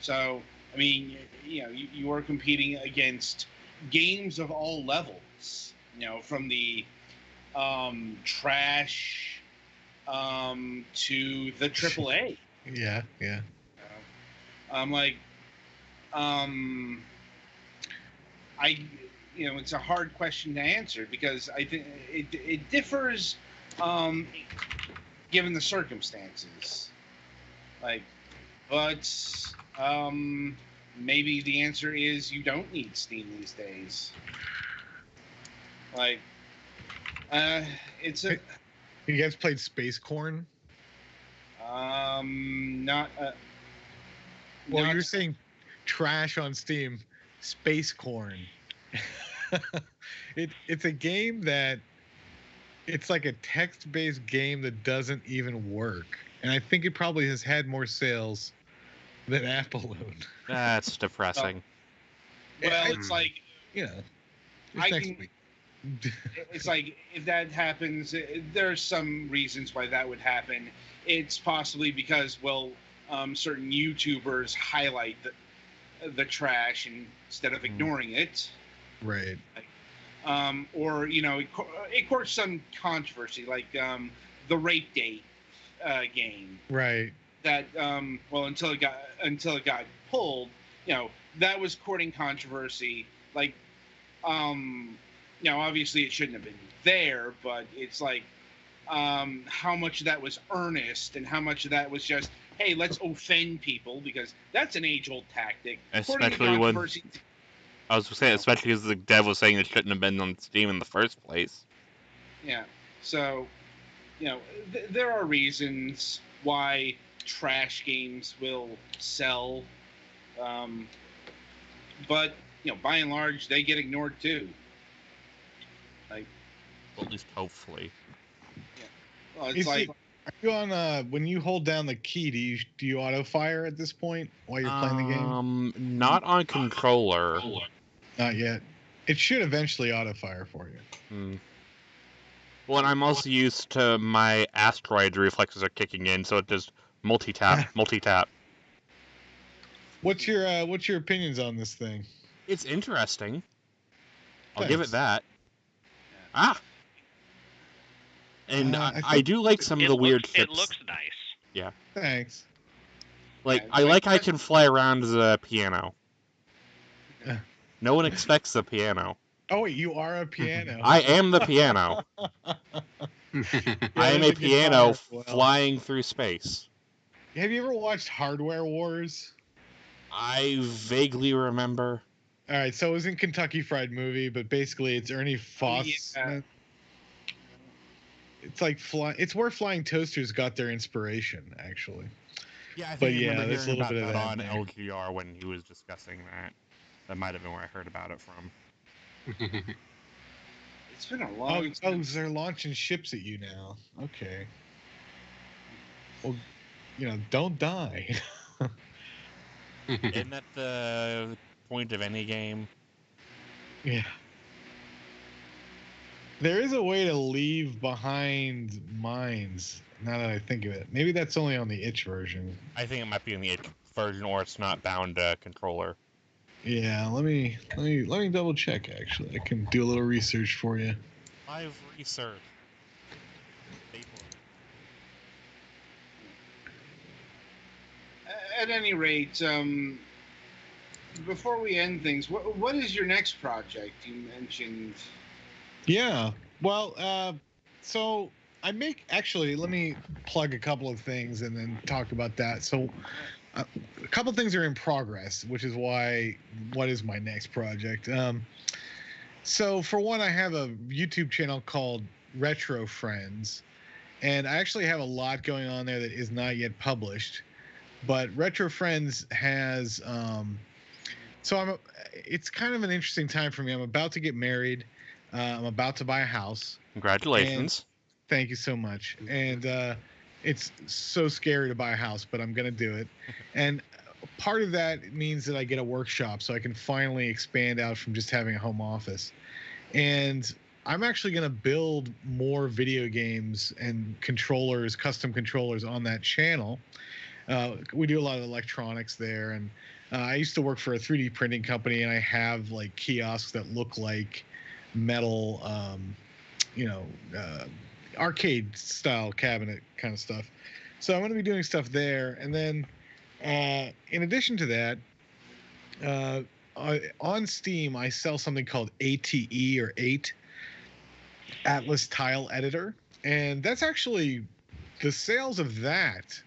So I mean, you are competing against games of all levels. From the trash to the AAA. Yeah. It's a hard question to answer because I think it differs given the circumstances. Maybe the answer is you don't need Steam these days. You guys played Space Corn? Not. Well, you're saying trash on Steam. Space Corn. It's a game that it's like a text-based game that doesn't even work, and I think it probably has had more sales than Appaloon. That's depressing. Well, it's like you know, just I next can- week. It's like if that happens, there's some reasons why that would happen. It's possibly because, well, certain YouTubers highlight the trash instead of ignoring it. Right. Or it courts some controversy, like the rape date game. Right. That well, until it got pulled, that was courting controversy. Like, obviously it shouldn't have been there, but it's like how much of that was earnest and how much of that was just, hey, let's offend people, because that's an age-old tactic. Courting Especially when controversy. I was saying, especially because the dev was saying it shouldn't have been on Steam in the first place. Yeah. So, there are reasons why trash games will sell, but by and large, they get ignored too. Like, Well, at least hopefully. well, it's Is like, it- Are you on? When you hold down the key, do you auto fire at this point while you're playing the game? Not on controller. Not yet. It should eventually auto fire for you. Hmm. Well, and I'm also used to my asteroid reflexes are kicking in, so it just multi-tap, multi-tap. What's your opinions on this thing? It's interesting. I'll give it Thanks. that. Ah! And I I think do like some of the weird It ships. looks nice. Thanks. Like, Yeah, I like I can fly around as a piano. Yeah. No one expects the piano. Oh wait, you are a piano. I am the piano. I am there's a piano guitar as well. flying through space. Have you ever watched Hardware Wars? I vaguely remember. All right, so it was in Kentucky Fried Movie, but basically it's Ernie Foss. yeah. It's like it's where Flying Toasters got their inspiration, actually. Yeah, I But think I yeah, remember there's a hearing little about bit of that that on in there. LGR when he was discussing that. That might have been where I heard about it from. it's been a Oh, long time. they're launching ships at you now. Okay. Well, don't die. Isn't that the point of any game? Yeah. There is a way to leave behind mines. Now that I think of it, maybe that's only on the itch version. I think it might be in the itch version, or it's not bound to controller. Yeah, let me double check. Actually, I can do a little research for you. Live research. At any rate, before we end things, what is your next project? You mentioned. Yeah. Well, so let me plug a couple of things and then talk about that. So, a couple of things are in progress, which is what is my next project? So for one, I have a YouTube channel called Retro Friends, and I actually have a lot going on there that is not yet published. But Retro Friends has, it's kind of an interesting time for me. I'm about to get married. I'm about to buy a house. Congratulations. Thank you so much. And it's so scary to buy a house, but I'm going to do it. And part of that means that I get a workshop so I can finally expand out from just having a home office. And I'm actually going to build more video games and controllers, custom controllers on that channel. We do a lot of electronics there. And I used to work for a 3D printing company, and I have like kiosks that look like metal, arcade style cabinet kind of stuff. So I'm going to be doing stuff there. And then in addition to that, on Steam, I sell something called ATE or 8 Atlas Tile Editor. And that's actually, the sales of that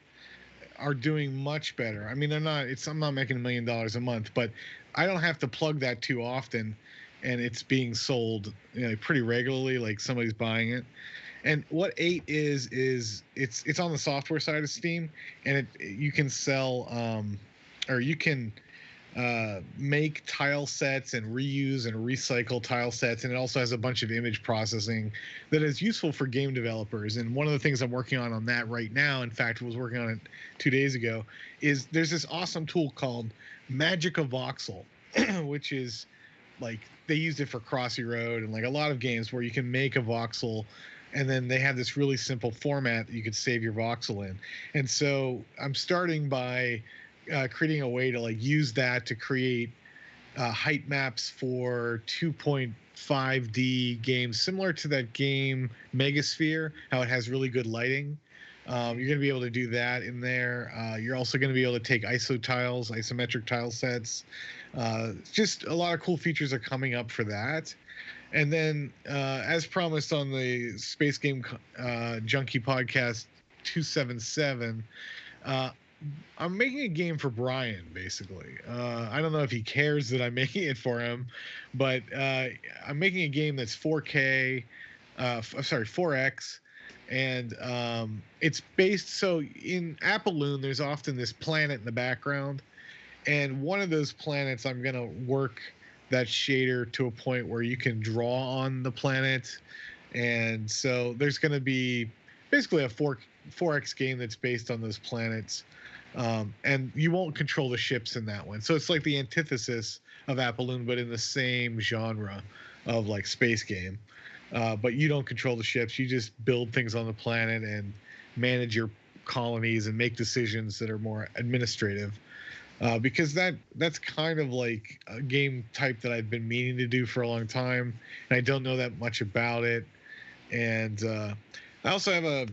are doing much better. I mean, I'm not making $1 million a month, but I don't have to plug that too often. And it's being sold pretty regularly, like somebody's buying it. And what 8 is it's on the software side of Steam, and you can sell or you can make tile sets and reuse and recycle tile sets, and it also has a bunch of image processing that is useful for game developers. And one of the things I'm working on that right now, in fact, was working on it 2 days ago, is there's this awesome tool called Magica Voxel, which is like they used it for Crossy Road and like a lot of games where you can make a voxel, and then they have this really simple format that you could save your voxel in. And so I'm starting by creating a way to like use that to create height maps for 2.5D games, similar to that game Megasphere, how it has really good lighting. You're going to be able to do that in there. You're also going to be able to take isometric tile sets. Just a lot of cool features are coming up for that. And then, as promised on the Space Game Junkie podcast 277, I'm making a game for Brian, basically. I don't know if he cares that I'm making it for him, but I'm making a game that's 4K, 4X, and it's based. So in Apolloon, there's often this planet in the background, and one of those planets, I'm gonna work that shader to a point where you can draw on the planet, and so there's gonna be basically a 4X game that's based on those planets. And you won't control the ships in that one. So it's like the antithesis of Apolloon, but in the same genre of like space game. But you don't control the ships. You just build things on the planet and manage your colonies and make decisions that are more administrative. Because that's kind of like a game type that I've been meaning to do for a long time. And I don't know that much about it. And I also have a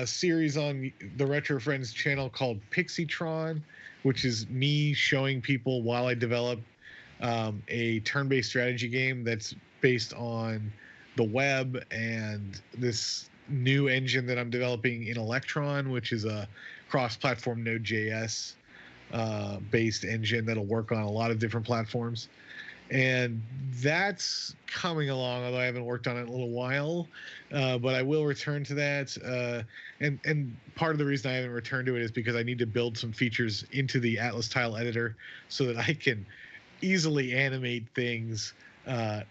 series on the Retro Friends channel called Pixietron, which is me showing people while I develop a turn-based strategy game that's based on the web and this new engine that I'm developing in Electron, which is a cross-platform Node.js based engine that'll work on a lot of different platforms. And that's coming along, although I haven't worked on it in a little while, but I will return to that. And part of the reason I haven't returned to it is because I need to build some features into the Atlas Tile editor so that I can easily animate things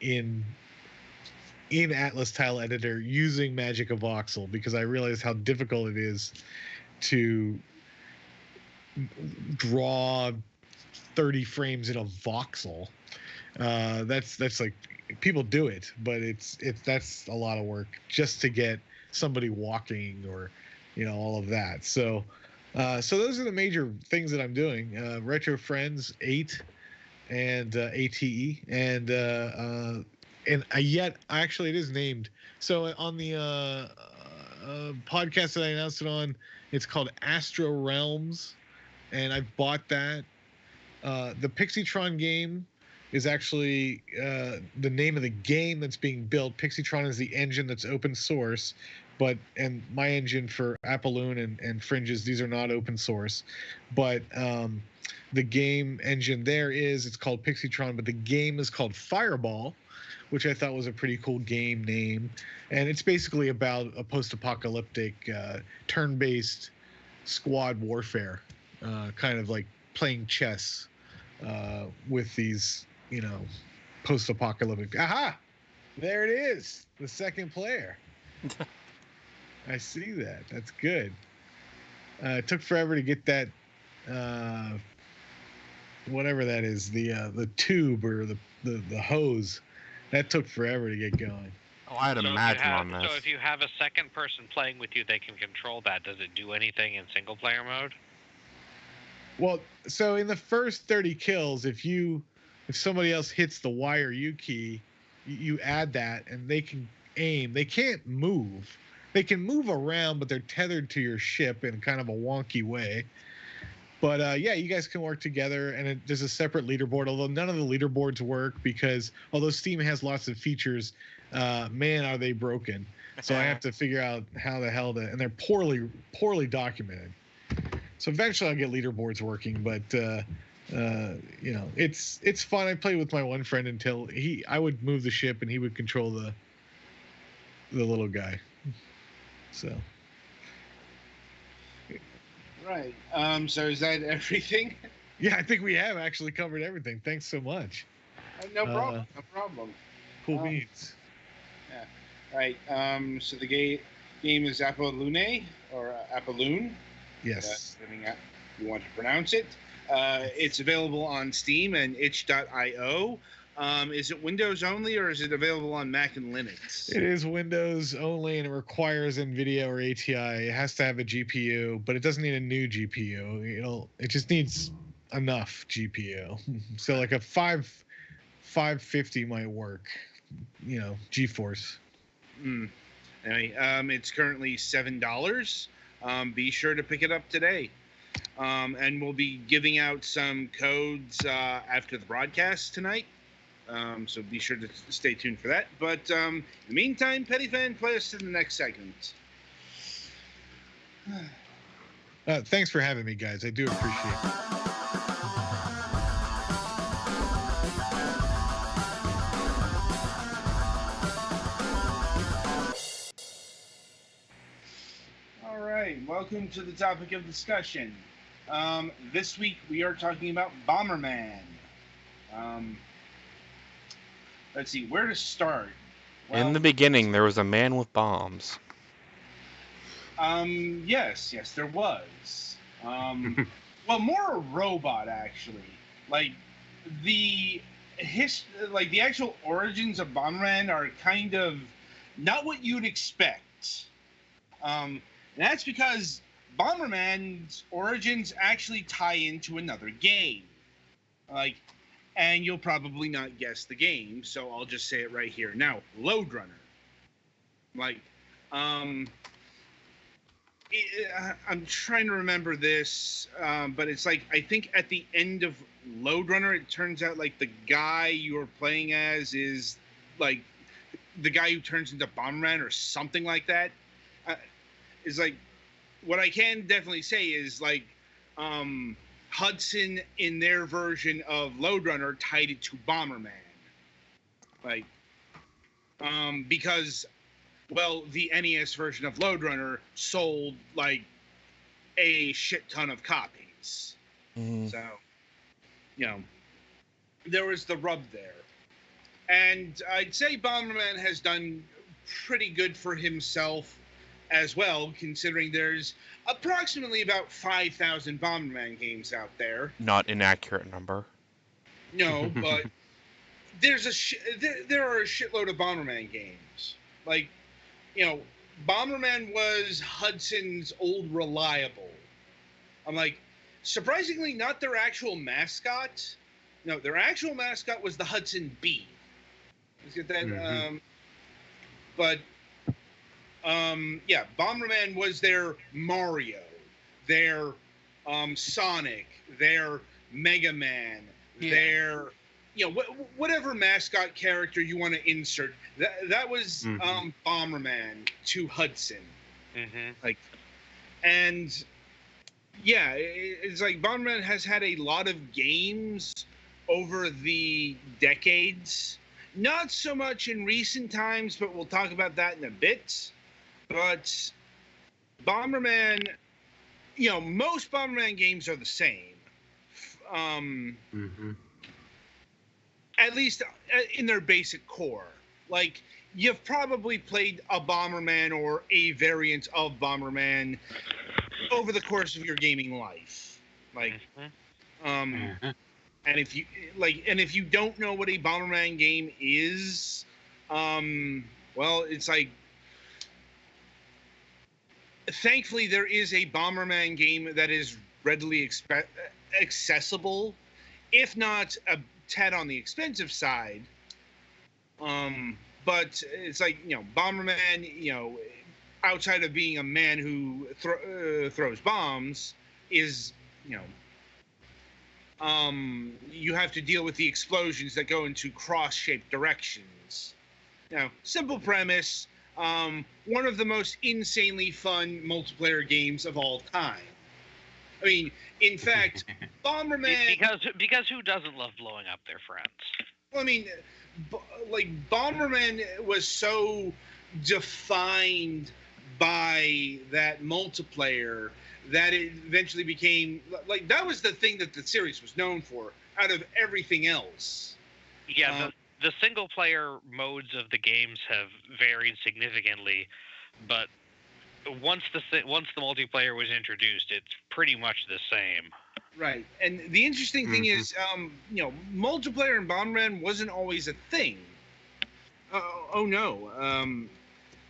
in Atlas Tile editor using Magic of Voxel, because I realize how difficult it is to draw 30 frames in a voxel. That's like, people do it, but that's a lot of work just to get somebody walking or all of that. So those are the major things that I'm doing. Retro Friends 8 and ATE, and yet actually it is named. So on the podcast that I announced it on, it's called Astro Realms, and I've bought that. The Pixietron game is actually the name of the game that's being built. Pixietron is the engine that's open source, and my engine for Apolloon and Fringes, these are not open source. But the game engine it's called Pixietron, but the game is called Fireball, which I thought was a pretty cool game name. And it's basically about a post-apocalyptic turn-based squad warfare, kind of like playing chess with these post-apocalyptic. Aha! There it is. The second player. I see that. That's good. It took forever to get that, whatever that is, the tube or the hose. That took forever to get going. Oh, I'd imagine on this. So if you have a second person playing with you, they can control that. Does it do anything in single player mode? Well, so in the first 30 kills, if somebody else hits the Y or U key, you add that, and they can aim. They can't move. They can move around, but they're tethered to your ship in kind of a wonky way. But yeah, you guys can work together, and there's a separate leaderboard, although none of the leaderboards work because although Steam has lots of features, man, are they broken. So I have to figure out how the hell and they're poorly documented. So eventually I'll get leaderboards working, but it's fun. I played with my one friend until I would move the ship and he would control the little guy. So. Right. So is that everything? Yeah, I think we have actually covered everything. Thanks so much. No problem. No problem. Cool beans. Yeah. Right. So the game is Apolloon or Apolloon. Yes. Depending on how you want to pronounce it. It's available on Steam and itch.io. Is it Windows only, or is it available on Mac and Linux? It is Windows only, and it requires NVIDIA or ATI. It has to have a GPU, but it doesn't need a new GPU. It just needs enough GPU. So like a 550 might work. GeForce. Anyway, it's currently $7. Be sure to pick it up today. And we'll be giving out some codes after the broadcast tonight. So be sure to stay tuned for that. But in the meantime, Petty Fan, play us to the next segment. Thanks for having me, guys. I do appreciate it. All right, welcome to the topic of discussion. This week we are talking about Bomberman. Let's see, where to start? In the beginning, there was a man with bombs. Yes, there was. Well, more a robot, actually. Like, the actual origins of Bomberman are kind of not what you'd expect. And that's because Bomberman's origins actually tie into another game. And you'll probably not guess the game, so I'll just say it right here. Now, Lode Runner. I'm trying to remember this, but it's like, I think at the end of Lode Runner, it turns out like the guy you are playing as is like the guy who turns into Bomberman or something like that. Is like, what I can definitely say is like, Hudson in their version of Lode Runner tied it to Bomberman. Because, well, the NES version of Lode Runner sold like a shit ton of copies. So, there was the rub there. And I'd say Bomberman has done pretty good for himself as well, considering there's approximately about 5,000 Bomberman games out there. Not an accurate number. No, but there are a shitload of Bomberman games. Like, Bomberman was Hudson's old reliable. I'm like, surprisingly, not their actual mascot. No, their actual mascot was the Hudson Bee. Let's get that. Bomberman was their Mario, their Sonic, their Mega Man, their whatever mascot character you want to insert. That was Bomberman to Hudson. It's like Bomberman has had a lot of games over the decades. Not so much in recent times, but we'll talk about that in a bit. But Bomberman, most Bomberman games are the same. At least in their basic core. Like, you've probably played a Bomberman or a variant of Bomberman over the course of your gaming life. And if you don't know what a Bomberman game is, well, it's like, thankfully there is a Bomberman game that is readily accessible, if not a tad on the expensive side. But it's like, Bomberman, outside of being a man who throws bombs, is, you have to deal with the explosions that go into cross-shaped directions. Now, simple premise, one of the most insanely fun multiplayer games of all time. I mean, in fact, Bomberman... Because who doesn't love blowing up their friends? Well, I mean, Bomberman was so defined by that multiplayer that it eventually became... that was the thing that the series was known for, out of everything else. Yeah, the single-player modes of the games have varied significantly, but once the multiplayer was introduced, it's pretty much the same. Right. And the interesting thing is, multiplayer in Bomberman wasn't always a thing. Oh no.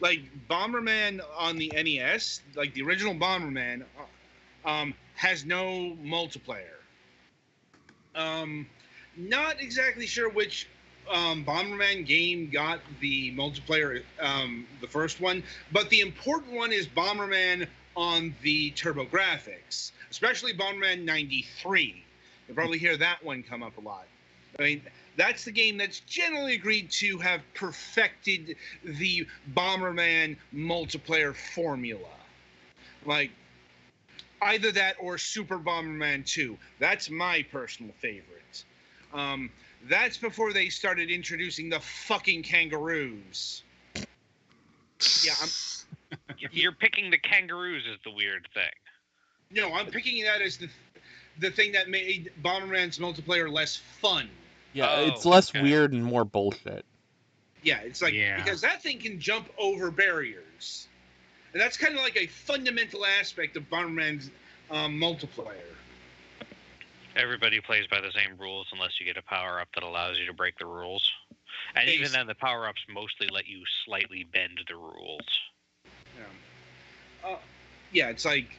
Like Bomberman on the NES, like the original Bomberman, has no multiplayer. Not exactly sure which Bomberman game got the multiplayer, the first one, but the important one is Bomberman on the TurboGrafx, especially Bomberman 93. You'll probably hear that one come up a lot. I mean, that's the game that's generally agreed to have perfected the Bomberman multiplayer formula. Like, either that or Super Bomberman 2. That's my personal favorite. That's before they started introducing the fucking kangaroos. Yeah, You're picking the kangaroos is the weird thing. No, I'm picking that as the thing that made Bomberman's multiplayer less fun. Yeah, it's less weird and more bullshit. Yeah, it's like, because that thing can jump over barriers. And that's kind of like a fundamental aspect of Bomberman's multiplayer. Everybody plays by the same rules unless you get a power-up that allows you to break the rules. And even then, the power-ups mostly let you slightly bend the rules. Yeah, it's like,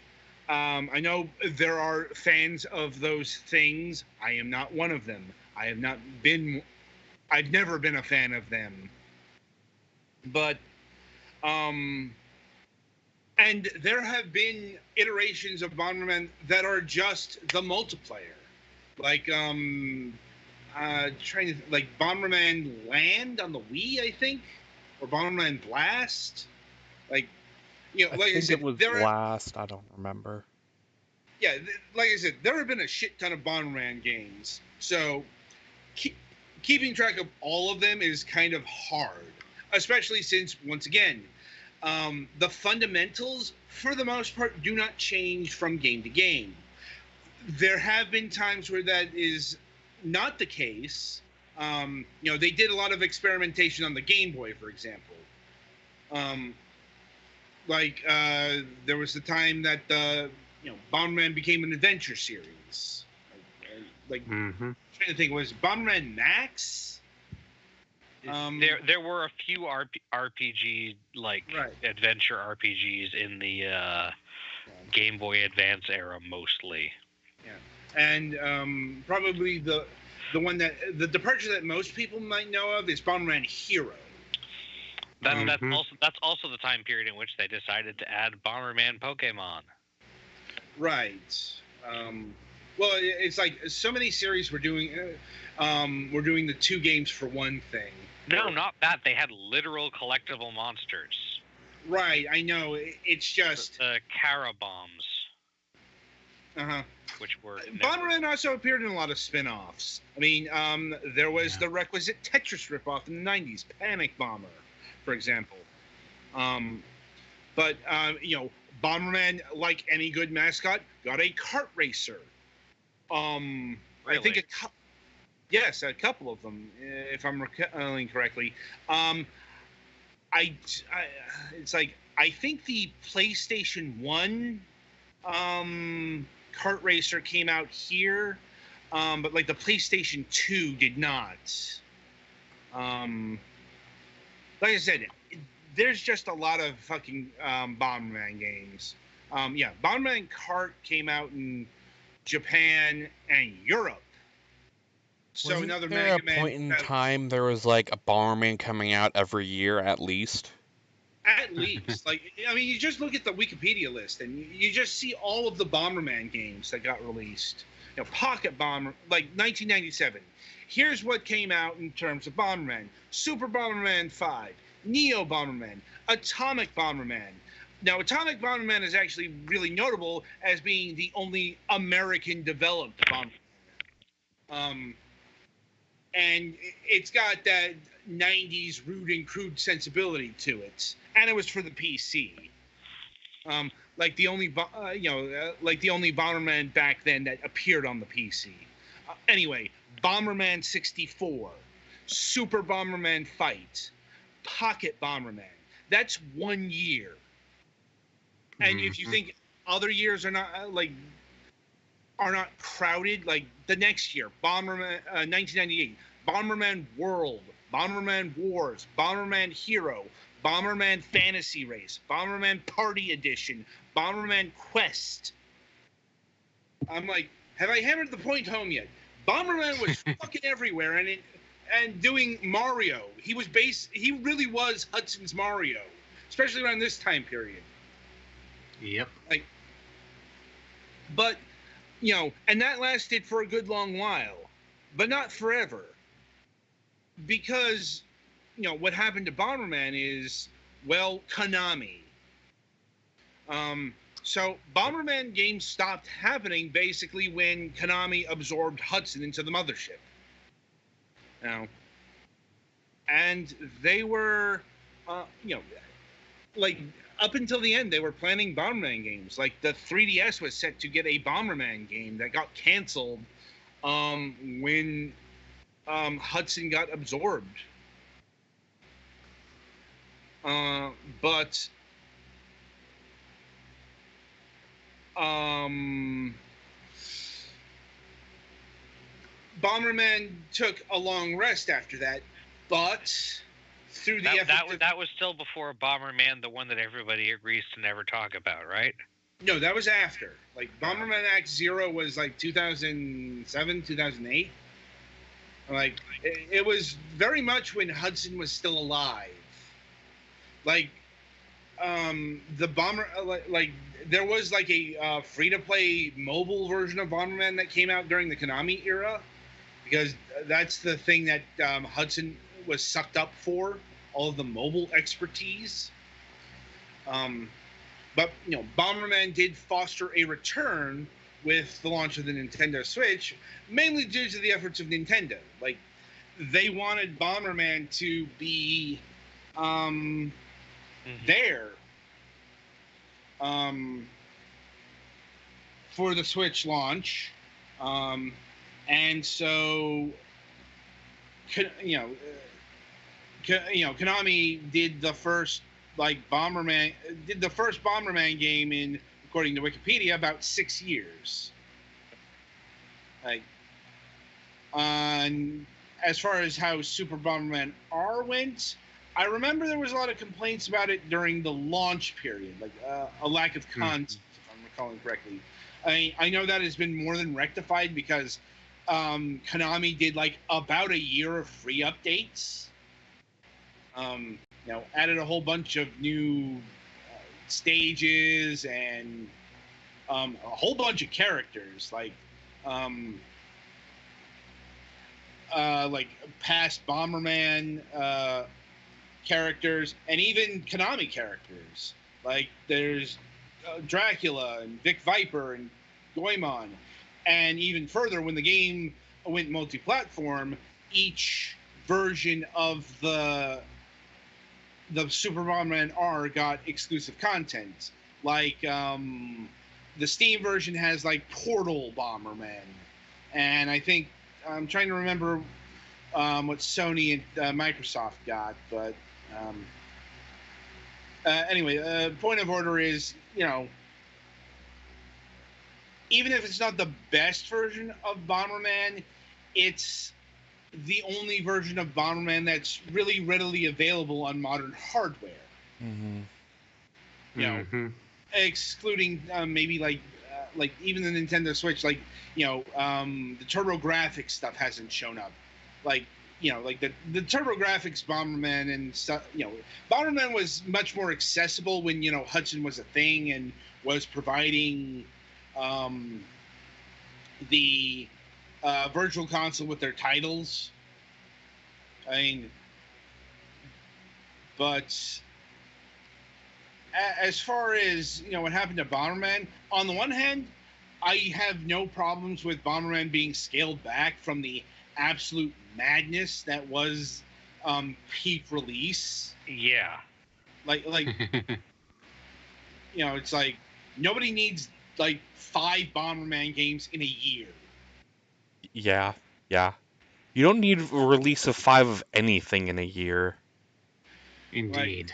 I know there are fans of those things. I am not one of them. I've never been a fan of them. But, and there have been iterations of Bomberman that are just the multiplayer. Like, like Bomberman Land on the Wii, I think? Or Bomberman Blast? Like, like I said, it was Blast. I don't remember. Yeah, like I said, there have been a shit ton of Bomberman games. So, keeping track of all of them is kind of hard. Especially since, once again, the fundamentals, for the most part, do not change from game to game. There have been times where that is not the case. They did a lot of experimentation on the Game Boy, for example. There was the time that Bomberman became an adventure series. Mm-hmm. I'm trying to think, was Bomberman Max? There were a few RPG, adventure RPGs in the Game Boy Advance era, mostly. Yeah, and probably the one that the departure that most people might know of is Bomberman Hero. That's also the time period in which they decided to add Bomberman Pokemon. Right. Well, it's like so many series were doing the two games for one thing. No, not that. They had literal collectible monsters. Right, I know. It's just the Cara Bombs. Which were Bomberman also appeared in a lot of spin-offs. I mean, there was the requisite Tetris ripoff in the 90s, Panic Bomber, for example. But Bomberman, like any good mascot, got a kart racer. Really? I think yes, a couple of them, if I'm recalling correctly. It's like, I think the PlayStation 1 kart racer came out here, but like the PlayStation 2 did not. Like I said, there's just a lot of fucking Bomberman games. Bomberman Kart came out in Japan and Europe. So Wasn't another there Mega Man. A point in time there was like a Bomberman coming out every year at least? At least. You just look at the Wikipedia list and you just see all of the Bomberman games that got released. Pocket Bomber, like 1997. Here's what came out in terms of Bomberman. Super Bomberman 5, Neo Bomberman, Atomic Bomberman. Now, Atomic Bomberman is actually really notable as being the only American-developed Bomberman. And it's got that 90s rude and crude sensibility to it. And it was for the PC. Like the only Bomberman back then that appeared on the PC. Anyway, Bomberman 64, Super Bomberman Fight, Pocket Bomberman. That's 1 year. And if you think other years are not are not crowded. Like the next year, Bomberman 1998, Bomberman World, Bomberman Wars, Bomberman Hero, Bomberman Fantasy Race, Bomberman Party Edition, Bomberman Quest. I'm like, have I hammered the point home yet? Bomberman was fucking everywhere, and doing Mario. He really was Hudson's Mario, especially around this time period. Yep. Like, but and that lasted for a good long while, but not forever. Because, what happened to Bomberman is, well, Konami. So Bomberman games stopped happening basically when Konami absorbed Hudson into the mothership. And they were, like up until the end, they were planning Bomberman games. Like the 3DS was set to get a Bomberman game that got canceled when Hudson got absorbed. But Bomberman took a long rest after that, but through the that was still before Bomberman, the one that everybody agrees to never talk about, right? No, that was after. Like Bomberman Act Zero was like 2007, 2008. Like it was very much when Hudson was still alive. Like the Bomber, like there was like a free-to-play mobile version of Bomberman that came out during the Konami era, because that's the thing that Hudson was sucked up for, all of the mobile expertise. But Bomberman did foster a return with the launch of the Nintendo Switch, mainly due to the efforts of Nintendo. Like they wanted Bomberman to be there for the Switch launch, and so Konami did the first Bomberman game in, according to Wikipedia, about 6 years. Like, as far as how Super Bomberman R went, I remember there was a lot of complaints about it during the launch period, like a lack of content, if I'm recalling correctly. I know that has been more than rectified because Konami did about a year of free updates. Added a whole bunch of new stages and a whole bunch of characters, like past Bomberman characters, and even Konami characters. Like there's Dracula and Vic Viper and Goemon. And even further, when the game went multi-platform, each version of the Super Bomberman R got exclusive content. Like the Steam version has Portal Bomberman, and I think I'm trying to remember what Sony and Microsoft got, but anyway, point of order is, even if it's not the best version of Bomberman, it's the only version of Bomberman that's really readily available on modern hardware. Mm-hmm. Excluding maybe even the Nintendo Switch, the TurboGrafx stuff hasn't shown up. The TurboGrafx Bomberman and stuff. Bomberman was much more accessible when Hudson was a thing and was providing the Virtual Console with their titles. I mean, but as far as what happened to Bomberman, on the one hand, I have no problems with Bomberman being scaled back from the absolute madness that was peak release. Yeah. It's like nobody needs 5 Bomberman games in a year. Yeah. You don't need a release of 5 of anything in a year. Indeed.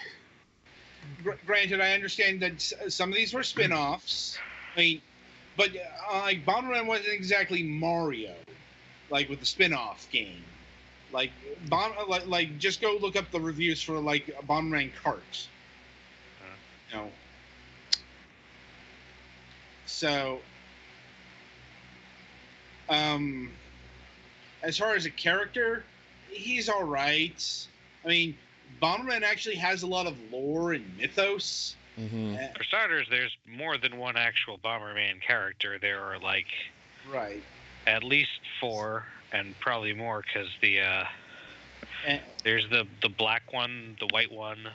Granted, I understand that some of these were spin-offs. I mean, But like Bomberman wasn't exactly Mario, like with the spin-off game. Like just go look up the reviews for like Bomberman Kart. You know. So, as far as a character, he's all right. I mean, Bomberman actually has a lot of lore and mythos. Mm-hmm. For starters, there's more than one actual Bomberman character. There are like Right. at least 4, and probably more because And, there's the black one, the white one.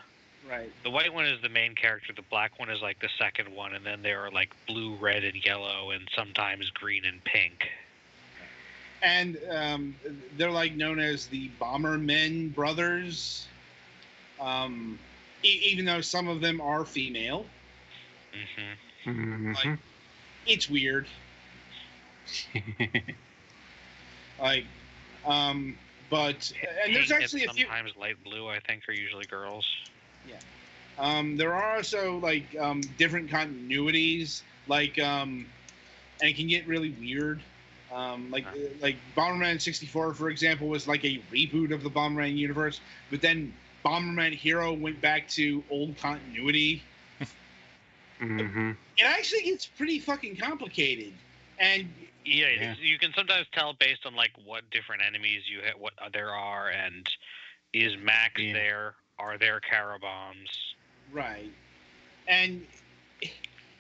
right. The white one is the main character. The black one is like the second one, and then there are like blue, red, and yellow, and sometimes green and pink. And they're like known as the Bombermen brothers. Even though some of them are female. Mm-hmm. Mm-hmm. Like, it's weird. Like, but and there's Pink actually and a few. sometimes light blue, I think, are usually girls. There are also like different continuities, like and it can get really weird. Like Bomberman 64, for example, was like a reboot of the Bomberman universe, but then Bomberman Hero went back to old continuity. Mm-hmm. It actually gets pretty fucking complicated, and Yeah, you can sometimes tell based on like what different enemies what there are, and is Max there? Are there Carabombs? right, and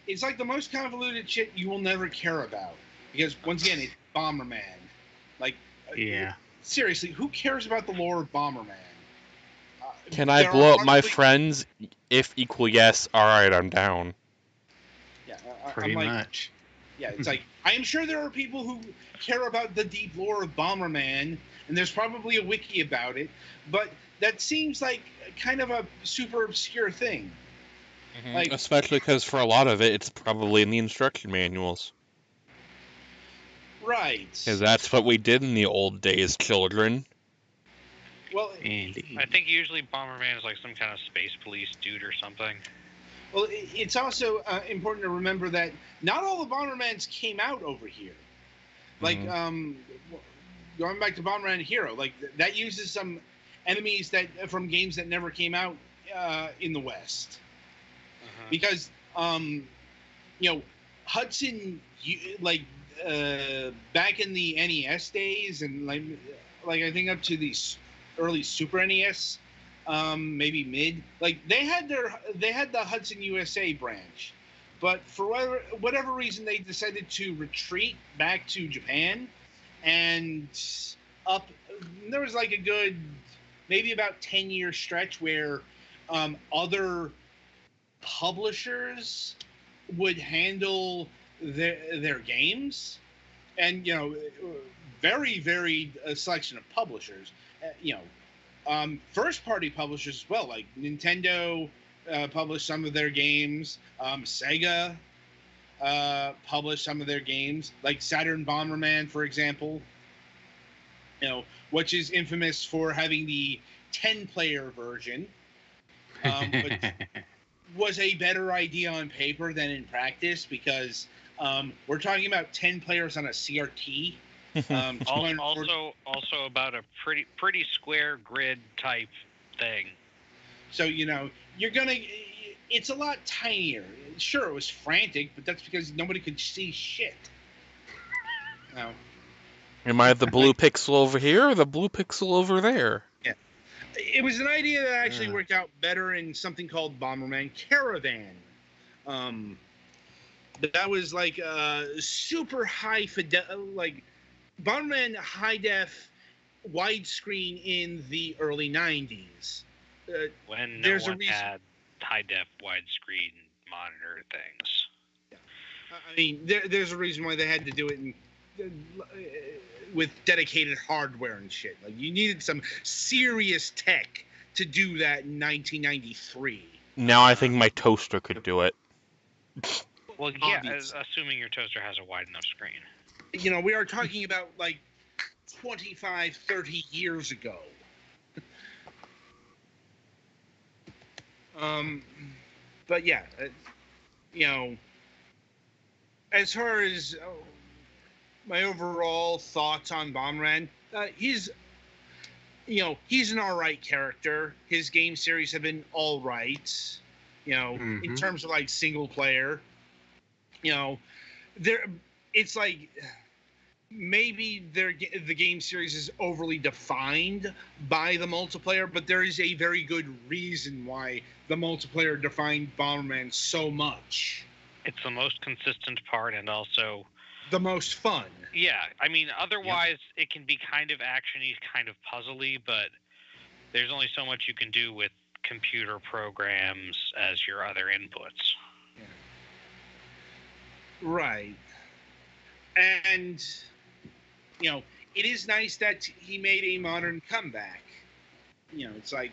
it's like the most convoluted shit you will never care about because once again, it's Bomberman. Like, seriously, who cares about the lore of Bomberman? Can I blow up my friends? If equal yes, alright, I'm down. Yeah, Pretty much. Yeah, it's like, I am sure there are people who care about the deep lore of Bomberman, and there's probably a wiki about it, but that seems like kind of a super obscure thing. Mm-hmm. Like, especially because for a lot of it, it's probably in the instruction manuals. Right. Because that's what we did in the old days, children. Well, Indeed. I think usually Bomberman is like some kind of space police dude or something. Well, it's also important to remember that not all the Bombermans came out over here. Like, going back to Bomberman Hero, like that uses some enemies that from games that never came out in the West. Because, Hudson, back in the NES days, and like I think up to the early Super NES, maybe mid, like they had the Hudson USA branch, but for whatever reason they decided to retreat back to Japan, and there was like a good maybe about 10-year stretch where other publishers would handle their games, and very varied selection of publishers. First party publishers as well, like Nintendo published some of their games, Sega published some of their games, like Saturn Bomberman, for example, which is infamous for having the 10-player version, but was a better idea on paper than in practice, because we're talking about 10 players on a CRT. Also about a pretty square grid type thing. So you're gonna. It's a lot tinier. Sure, it was frantic, but that's because nobody could see shit. No. Am I the blue pixel over here or the blue pixel over there? Yeah. It was an idea that actually worked out better in something called Bomberman Caravan. That was like super high like Bomberman high def widescreen in the early 90s. When no one had high def widescreen monitor things. I mean, there's a reason why they had to do it with dedicated hardware and shit. Like, you needed some serious tech to do that in 1993. Now I think my toaster could do it. Well, yeah, assuming your toaster has a wide enough screen. We are talking about like 25, 30 years ago. But yeah, as far as my overall thoughts on Bomberman, he's an all right character. His game series have been all right. In terms of like single player, there, it's like maybe the game series is overly defined by the multiplayer, but there is a very good reason why the multiplayer defined Bomberman so much. It's the most consistent part, and also the most fun. Yeah, I mean, otherwise it can be kind of actiony, kind of puzzly, but there's only so much you can do with computer programs as your other inputs. Yeah. Right. And, it is nice that he made a modern comeback. It's like,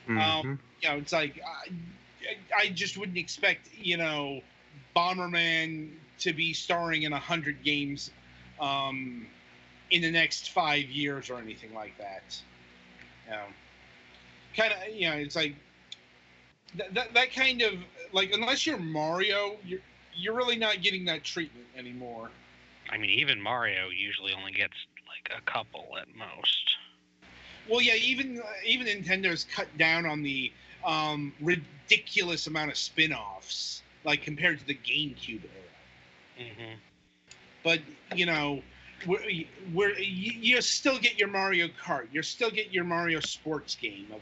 it's like, I just wouldn't expect, Bomberman to be starring in 100 games in the next 5 years or anything like that. Kind of, it's like that kind of like, unless you're Mario, you're really not getting that treatment anymore. I mean, even Mario usually only gets like a couple at most. Well, yeah, even Nintendo's cut down on the ridiculous amount of spin-offs, like compared to the GameCube era. Mm-hmm. But where you still get your Mario Kart, you still get your Mario sports game of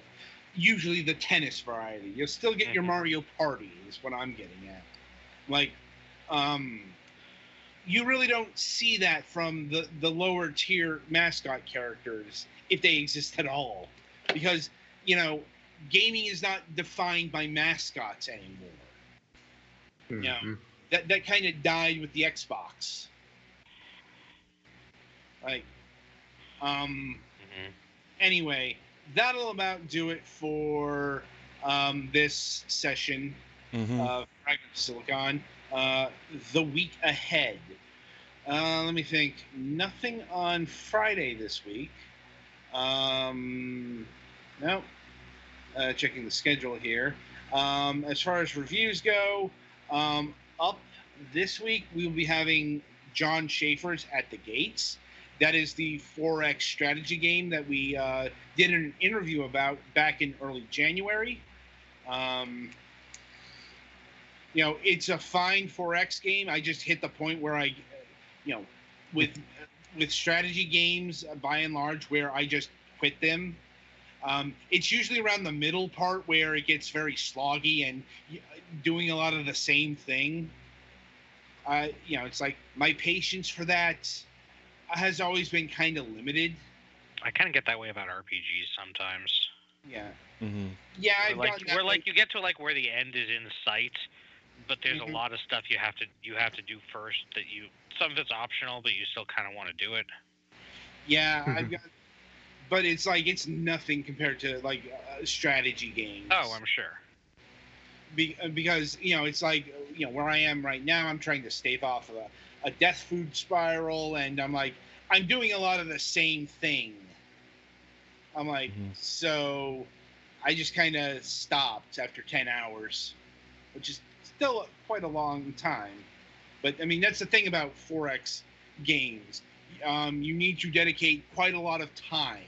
usually the tennis variety. You'll still get your Mario Party is what I'm getting at. Like, you really don't see that from the lower tier mascot characters, if they exist at all, because gaming is not defined by mascots anymore. That kind of died with the Xbox. Like, anyway, that'll about do it for this session of Fragments Silicon. The week ahead. Let me think. Nothing on Friday this week. No. Checking the schedule here. As far as reviews go, up this week we will be having John Schaefer's At the Gates. That is the 4X strategy game that we did an interview about back in early January. It's a fine 4X game. I just hit the point where I, with strategy games by and large, where I just quit them. It's usually around the middle part where it gets very sloggy and doing a lot of the same thing. It's like my patience for that has always been kind of limited. I kind of get that way about RPGs sometimes. Yeah. Mm-hmm. Yeah, where you get to like where the end is in sight, but there's a lot of stuff you have to do first that some of it's optional, but you still kind of want to do it. Yeah, but it's like it's nothing compared to like strategy games. Oh, I'm sure. Because it's like where I am right now, I'm trying to stave off of a death food spiral, and I'm doing a lot of the same thing. I'm like, so I just kind of stopped after 10 hours, which is still quite a long time. But I mean, that's the thing about 4X games. You need to dedicate quite a lot of time.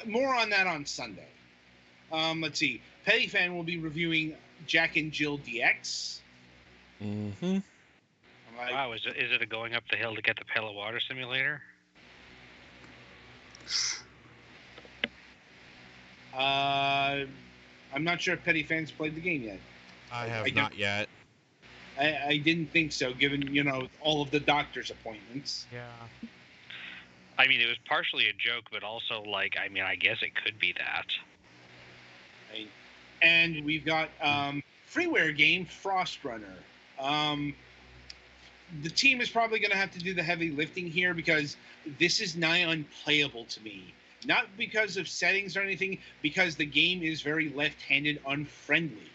More on that on Sunday. Let's see. Petty Fan will be reviewing Jack and Jill DX. Mm-hmm. Wow, is it a going up the hill to get the pail of water simulator? I'm not sure if Petty Fan's played the game yet. I have not yet. I didn't think so, given all of the doctor's appointments. Yeah. I mean, it was partially a joke, but also I guess it could be that. And we've got freeware game Frostrunner. The team is probably going to have to do the heavy lifting here because this is nigh unplayable to me. Not because of settings or anything, because the game is very left-handed unfriendly.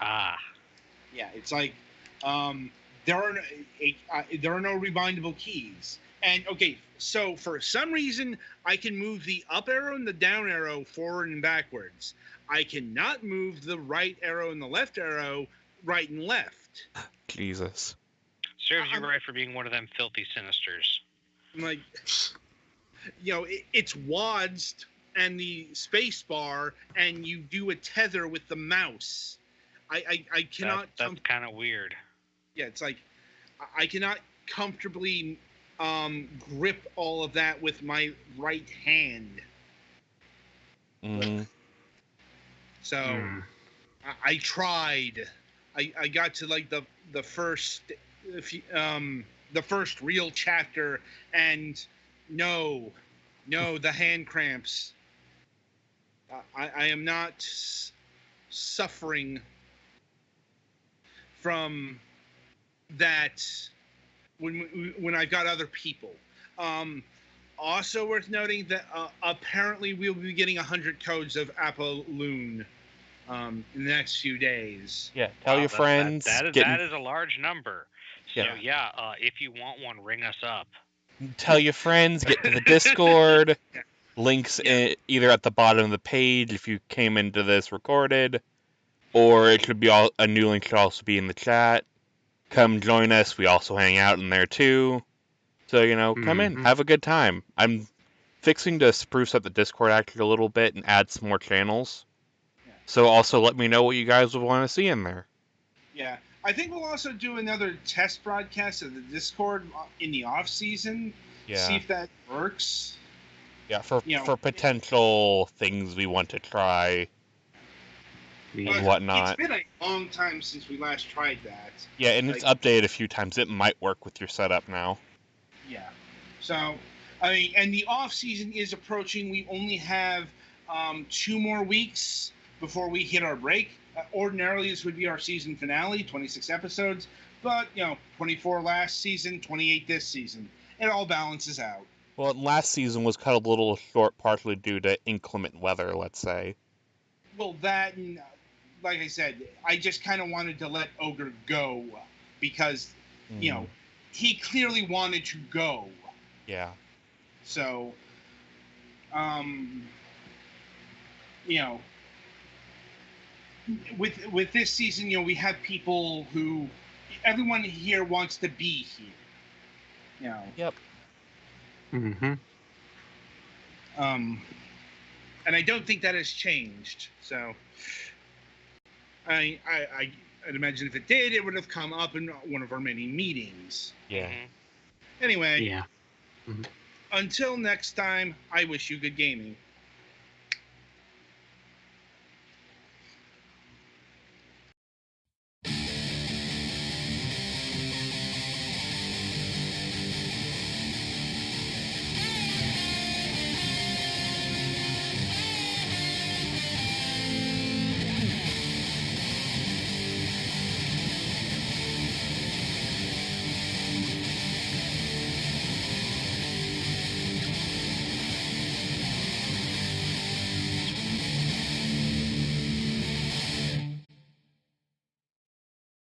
Ah. Yeah, it's like there are no rebindable keys. And okay, so for some reason I can move the up arrow and the down arrow forward and backwards. I cannot move the right arrow and the left arrow right and left. Jesus. Serves you right for being one of them filthy sinisters. I'm like, it's WASD and the space bar, and you do a tether with the mouse. I cannot. That's kind of weird. Yeah, it's like I cannot comfortably grip all of that with my right hand. Mm-hmm. So I tried. I got to like the first real chapter, and no, the hand cramps. I am not suffering from that when I've got other people. Also worth noting that apparently we'll be getting 100 codes of Apollune in the next few days. Yeah, tell your friends. That is a large number. So if you want one, ring us up. Tell your friends, get to the Discord. Links either at the bottom of the page if you came into this recorded, or it should be a new link should also be in the chat. Come join us. We also hang out in there too. So, come in, have a good time. I'm fixing to spruce up the Discord actually a little bit and add some more channels. Yeah. So also let me know what you guys would want to see in there. Yeah. I think we'll also do another test broadcast of the Discord in the off season. Yeah. See if that works. Yeah, for potential things we want to try and whatnot. It's been a long time since we last tried that. Yeah, and it's updated a few times. It might work with your setup now. Yeah. So, I mean, and the off season is approaching. We only have 2 more weeks before we hit our break. Ordinarily, this would be our season finale, 26 episodes. But, 24 last season, 28 this season. It all balances out. Well, last season was cut a little short, partially due to inclement weather, let's say. Well, that, and, like I said, I just kind of wanted to let Ogre go because, he clearly wanted to go. Yeah. So, with this season, we have people who everyone here wants to be here. Yep. Mm-hmm. And I don't think that has changed. So, I'd imagine if it did, it would have come up in one of our many meetings. Yeah. Anyway. Yeah. Mm-hmm. Until next time, I wish you good gaming.